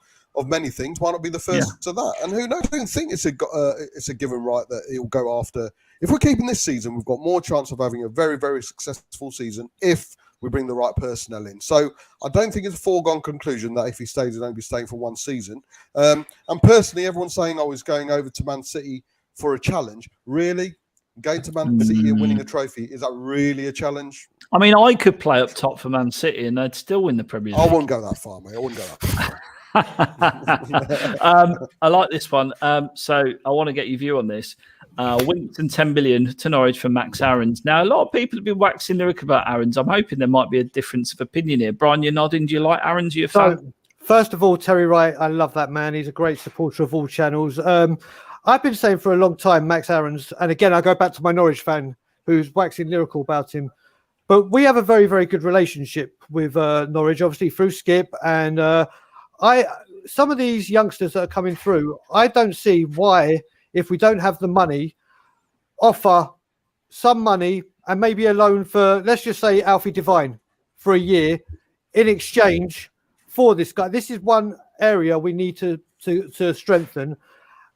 many things. Why not be the first to that? And who knows? I don't think it's a given right that he'll go after. If we're keeping this season, we've got more chance of having a very, very successful season if we bring the right personnel in. So I don't think it's a foregone conclusion that if he stays, he'll only be staying for one season. And personally, everyone's saying I was going over to Man City for a challenge. Really? Going to Man City and winning a trophy, is that really a challenge? I mean, I could play up top for Man City and they'd still win the Premier League. I wouldn't go that far, mate. I wouldn't go that far. I like this one. So I want to get your view on this. Winton 10 million to Norwich for Max Aarons. Now, a lot of people have been waxing lyric about Aarons. I'm hoping there might be a difference of opinion here. Brian, you're nodding. Do you like Aarons? You're a fan? First of all, Terry Wright, I love that man. He's a great supporter of all channels. I've been saying for a long time, Max Aarons, and again, I go back to my Norwich fan who's waxing lyrical about him. But we have a very, very good relationship with Norwich, obviously through Skipp. And some of these youngsters that are coming through, I don't see why, if we don't have the money, offer some money and maybe a loan for, let's just say, Alfie Devine for a year in exchange for this guy. This is one area we need to strengthen.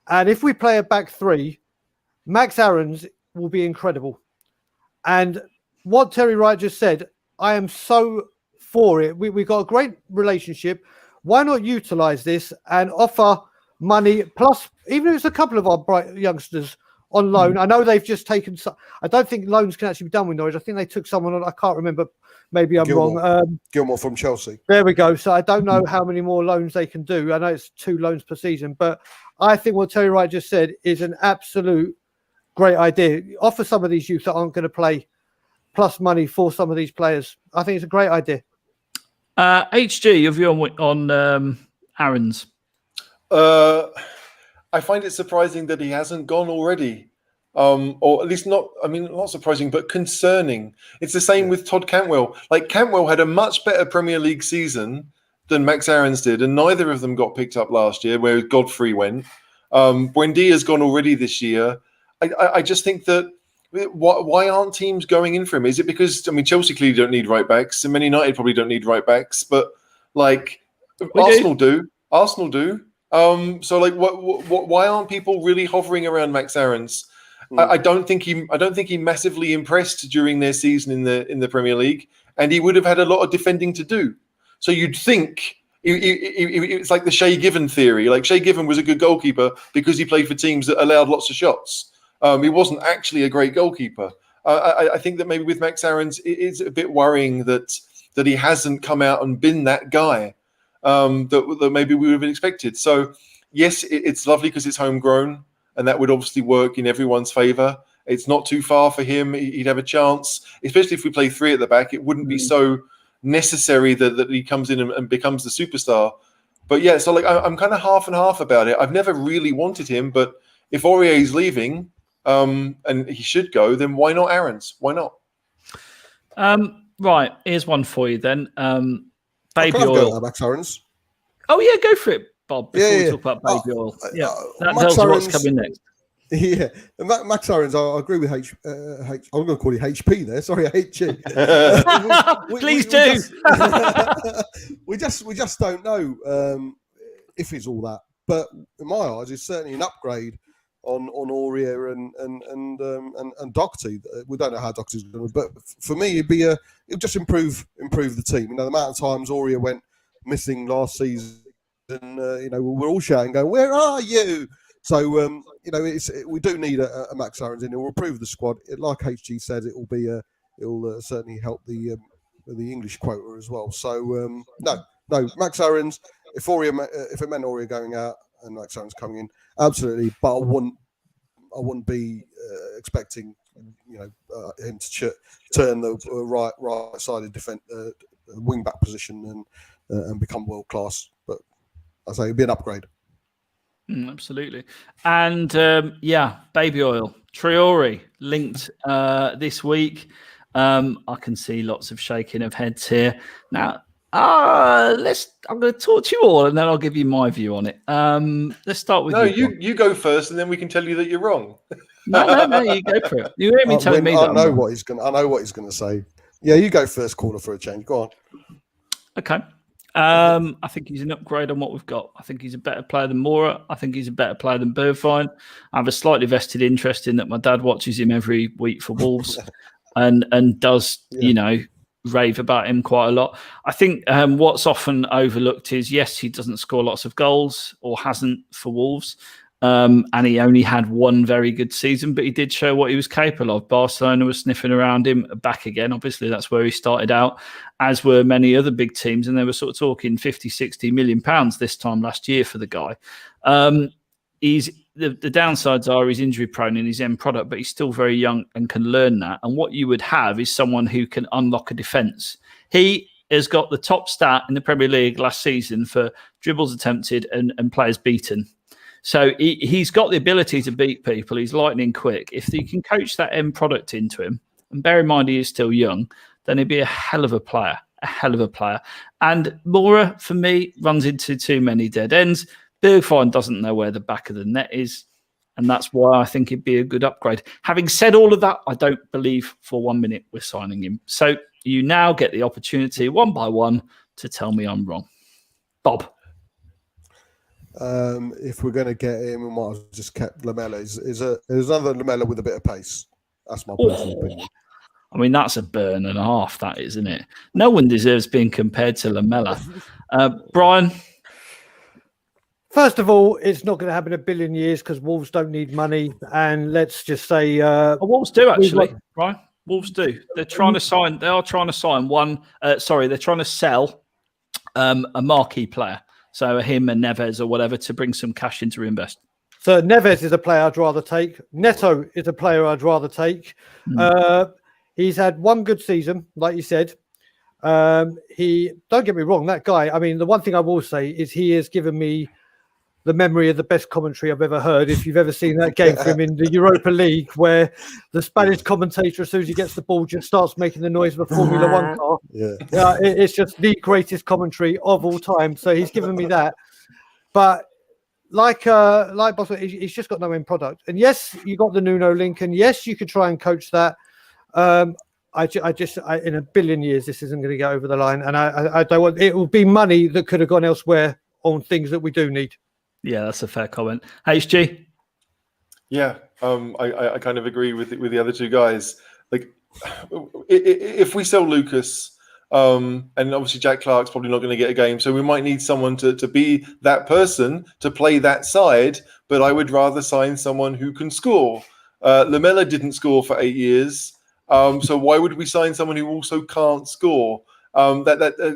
And if we play a back three, Max Aarons will be incredible. And what Terry Wright just said, I am so for it. We've got a great relationship. Why not utilize this and offer money? Plus, even if it's a couple of our bright youngsters on loan. I know they've just taken. I don't think loans can actually be done with Norwich. I think they took someone on. I can't remember. Maybe I'm wrong. Gilmore from Chelsea. There we go. So I don't know how many more loans they can do. I know it's 2 loans per season, but I think what Terry Wright just said is an absolute great idea. Offer some of these youth that aren't going to play plus money for some of these players. I think it's a great idea. HG, your view on Aarons? I find it surprising that he hasn't gone already. Or at least not surprising, but concerning. It's the same with Todd Cantwell. Like, Cantwell had a much better Premier League season than Max Aarons did, and neither of them got picked up last year, where Godfrey went. Buendia's gone already this year. I just think that why aren't teams going in for him? Is it because, Chelsea clearly don't need right backs, and Man United probably don't need right backs, but Arsenal do. So why aren't people really hovering around Max Aarons? I don't think he massively impressed during their season in the Premier League, and he would have had a lot of defending to do. So you'd think it's like the Shay Given theory. Like, Shay Given was a good goalkeeper because he played for teams that allowed lots of shots. He wasn't actually a great goalkeeper. I think that maybe with Max Aarons, it is a bit worrying that he hasn't come out and been that guy that maybe we would have expected. So yes, it's lovely because it's homegrown, and that would obviously work in everyone's favour. It's not too far for him. He'd have a chance, especially if we play 3 at the back. It wouldn't be so necessary that he comes in and becomes the superstar. But yeah, so I'm kind of half and half about it. I've never really wanted him, but if Aurier's leaving and he should go, then why not Aarons? Why not? Right, here's one for you then. Baby I oil. Max Aarons. Oh yeah, go for it, Bob. Before we talk about baby oil, that tells you what's coming next. Yeah, Max Aarons. I agree with I'm going to call you HP there. Sorry, HG. Please do. We just don't know if it's all that. But in my eyes, it's certainly an upgrade on Aurier and Doherty. We don't know how Doherty's going to, but for me, it'll just improve the team. The amount of times Aurier went missing last season, we're all shouting, going, "Where are you?" So we do need a Max Aarons in. It will improve the squad. Like HG said, it'll certainly help the English quota as well. So no, Max Aarons. If it meant Aurier going out and Max Aarons coming in, absolutely. But I wouldn't be expecting him to turn the right-sided defense wing back position and become world class. But I say it'd be an upgrade. Absolutely. And baby oil. Traore linked this week. I can see lots of shaking of heads here. Now, I'm going to talk to you all, and then I'll give you my view on it. Let's start with you go first, and then we can tell you that you're wrong. No, you go for it. You hear me telling me that. I know what he's going to say. Yeah, you go first, caller, for a change. Go on. Okay. I think he's an upgrade on what we've got. I think he's a better player than Mora. I think he's a better player than Bergwijn. I have a slightly vested interest in that my dad watches him every week for Wolves and does, rave about him quite a lot. I think what's often overlooked is, yes, he doesn't score lots of goals or hasn't for Wolves. And he only had one very good season, but he did show what he was capable of. Barcelona was sniffing around him, back again. Obviously, that's where he started out, as were many other big teams. And they were sort of talking 50, 60 million pounds this time last year for the guy. The downsides are he's injury prone in his end product, but he's still very young and can learn that. And what you would have is someone who can unlock a defence. He has got the top stat in the Premier League last season for dribbles attempted and players beaten. So he's got the ability to beat people. He's lightning quick. If you can coach that end product into him, and bear in mind he is still young, then he'd be a hell of a player. And Mora, for me, runs into too many dead ends. Bergwijn doesn't know where the back of the net is, and that's why I think it'd be a good upgrade. Having said all of that, I don't believe for 1 minute we're signing him. So you now get the opportunity, one by one, to tell me I'm wrong. Bob. If we're going to get him, we might have just kept Lamella. Is another Lamella with a bit of pace. That's my personal opinion. I mean, that's a burn and a half, that is, isn't it? No one deserves being compared to Lamella. Brian? First of all, it's not going to happen in a billion years because Wolves don't need money. And let's just say... Wolves do, actually, Brian. Wolves do. They're trying to sign... They are trying to sign one... they're trying to sell a marquee player. So him and Neves or whatever to bring some cash in to reinvest. So Neves is a player I'd rather take. Neto is a player I'd rather take. He's had one good season, like you said. Don't get me wrong, that guy, I mean, the one thing I will say is he has given me the memory of the best commentary I've ever heard. If you've ever seen that game for him in the Europa League, where the Spanish commentator, as soon as he gets the ball, just starts making the noise of a Formula One car. It's just the greatest commentary of all time. So he's given me that. But like BobSpur, he's just got no end product. And yes, you got the Nuno link, and yes, you could try and coach that. I just in a billion years, this isn't going to go over the line, and I don't want. It will be money that could have gone elsewhere on things that we do need. Yeah, that's a fair comment. HG? Yeah, I kind of agree with the other two guys. Like, if we sell Lucas, and obviously Jack Clark's probably not going to get a game, so we might need someone to be that person, to play that side, but I would rather sign someone who can score. Lamella didn't score for 8 years, so why would we sign someone who also can't score?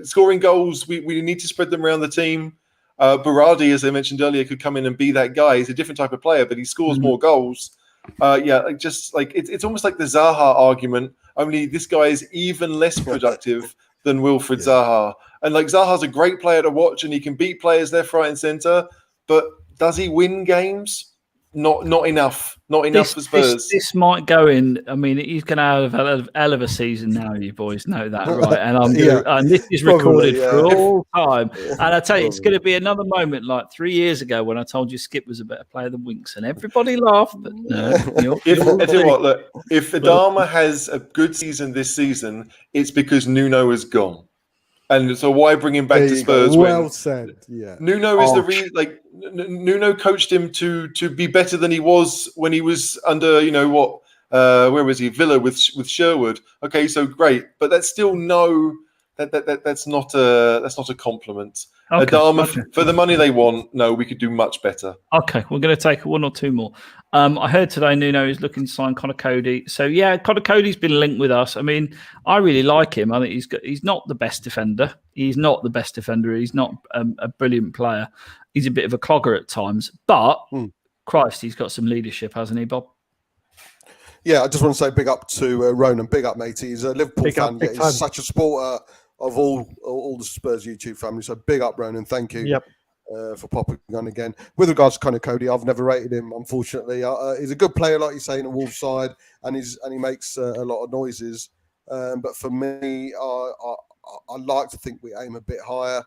Scoring goals, we need to spread them around the team. Berardi, as I mentioned earlier, could come in and be that guy. He's a different type of player, but he scores more goals. It's almost like the Zaha argument, only this guy is even less productive than Wilfried Zaha. And like, Zaha's a great player to watch, and he can beat players left, right, and centre. But does he win games? Not enough. Not enough for Spurs. This might go in. I mean, he's going to have a hell of a season now. You boys know that, right? And and this is recorded for all time. And I tell you, it's going to be another moment like 3 years ago when I told you Skip was a better player than Winks, and everybody laughed. But no, I tell you what, look, if Adama has a good season this season, it's because Nuno is gone. And so why bring him back to Spurs? Well said. Yeah. Nuno is Nuno coached him to be better than he was when he was under, where was he? Villa with Sherwood. Okay, so great, but that's still that's not a compliment. Okay, Adama, for the money they want, no, we could do much better. Okay, we're going to take one or two more. I heard today Nuno is looking to sign Connor Cody. So yeah, Connor Cody's been linked with us. I mean, I really like him. I think he's not the best defender. He's not a brilliant player. He's a bit of a clogger at times, but Christ, he's got some leadership, hasn't he, Bob? Yeah, I just want to say big up to Ronan. Big up, mate. He's a Liverpool fan. He's such a supporter of all the Spurs YouTube family. So big up, Ronan. Thank you for popping on again. With regards to Connor Cody, I've never rated him, unfortunately. He's a good player, like you say, in the Wolves side, and he makes a lot of noises. But for me, I like to think we aim a bit higher.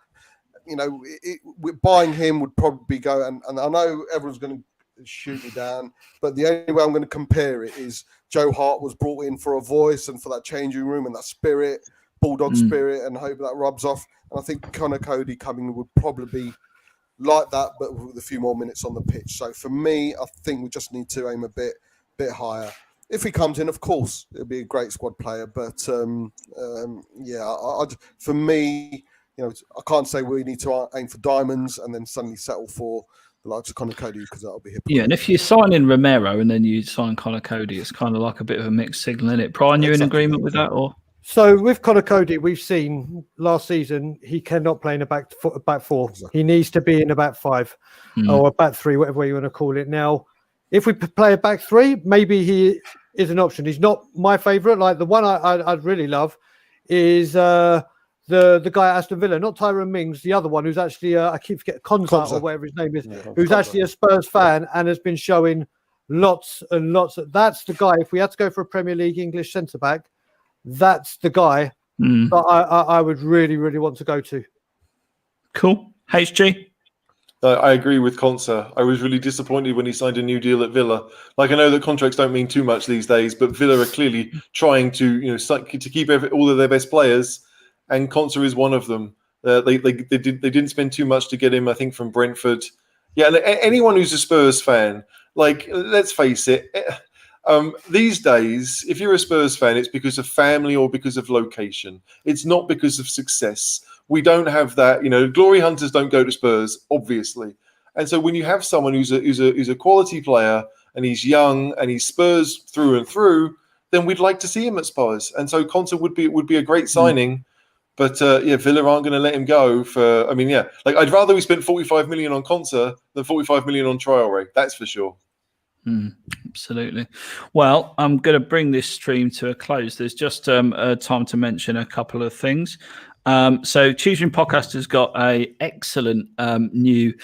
Buying him would probably go, and I know everyone's going to shoot me down, but the only way I'm going to compare it is Joe Hart was brought in for a voice and for that changing room and that spirit, bulldog spirit, and hope that rubs off. And I think Connor Cody coming would probably be like that, but with a few more minutes on the pitch. So for me, I think we just need to aim a bit higher. If he comes in, of course, it'll be a great squad player. But for me, I can't say we need to aim for diamonds and then suddenly settle for the likes of Connor Cody, because that'll be hypocritical. Yeah, and if you sign in Romero and then you sign Connor Cody, it's kind of like a bit of a mixed signal, isn't it? Brian, you in agreement with that, or? So with Connor Cody, we've seen last season he cannot play in a back four. Exactly. He needs to be in a back five or a back three, whatever way you want to call it. Now, if we play a back three, maybe he is an option. He's not my favourite. Like the one I'd really love is the guy at Aston Villa, not Tyrone Mings, the other one who's actually I keep forgetting Konza or whatever his name is, who's actually a Spurs fan and has been showing lots and lots. That's the guy. If we had to go for a Premier League English centre back, that's the guy that I would really, really want to go to. Cool. HG? I agree with Konsa. I was really disappointed when he signed a new deal at Villa. Like, I know that contracts don't mean too much these days, but Villa are clearly trying to, to keep all of their best players, and Konsa is one of them. They didn't spend too much to get him, I think, from Brentford. Yeah, and anyone who's a Spurs fan, like, let's face it, these days, if you're a Spurs fan, it's because of family or because of location. It's not because of success. We don't have that. Glory hunters don't go to Spurs, obviously. And so when you have someone who's a quality player and he's young and he's Spurs through and through, then we'd like to see him at Spurs. And so Konsa would be a great signing. But Villa aren't going to let him go for. I'd rather we spent 45 million on Konsa than 45 million on Traore. That's for sure. Absolutely. Well, I'm going to bring this stream to a close. There's just time to mention a couple of things. So Choosing Podcast has got a excellent new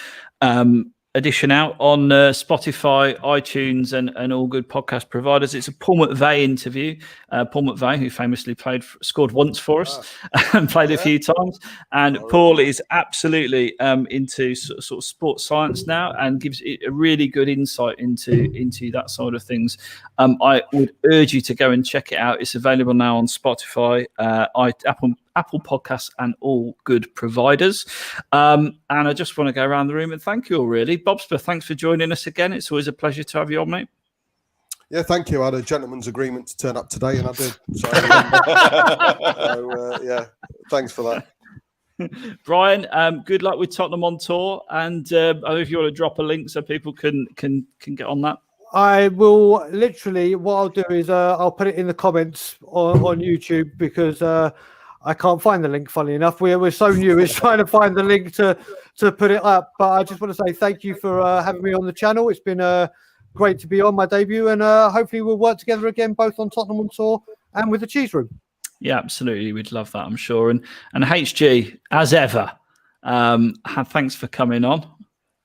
edition out on Spotify, iTunes, and all good podcast providers. It's a Paul McVeigh interview. Paul McVeigh, who famously scored once for us and played a few times. And Paul is absolutely into sort of sports science now and gives it a really good insight into that side of things. I would urge you to go and check it out. It's available now on Spotify, Apple Podcasts, and all good providers. And I just want to go around the room and thank you all, really. BobSpur, thanks for joining us again. It's always a pleasure to have you on, mate. Yeah, thank you. I had a gentleman's agreement to turn up today, and I did. So, thanks for that. Brian, good luck with Tottenham on tour. And I don't know if you want to drop a link so people can get on that. I will literally, what I'll do is I'll put it in the comments on YouTube because I can't find the link, funnily enough. We're so new, it's trying to find the link to put it up. But I just want to say thank you for having me on the channel. It's been great to be on my debut, and hopefully we'll work together again, both on Tottenham on tour and with the Cheese Room. Yeah, absolutely. We'd love that, I'm sure. And HG, as ever, thanks for coming on.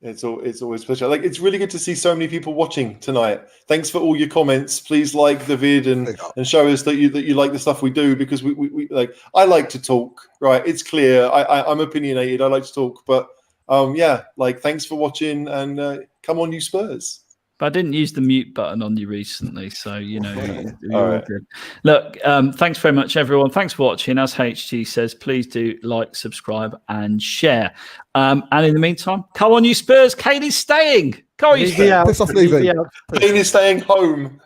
It's always a pleasure. Like, it's really good to see so many people watching tonight. Thanks for all your comments. Please like the vid and show us that you like the stuff we do, because we like. I like to talk, right? It's clear. I'm opinionated. I like to talk, but thanks for watching, and come on, you Spurs. But I didn't use the mute button on you recently, so you're all good. Look, thanks very much, everyone. Thanks for watching. As HG says, please do like, subscribe, and share. And in the meantime, come on, you Spurs. Kane is staying. Come on, you Spurs. Piss off, Levy. Kane is staying home.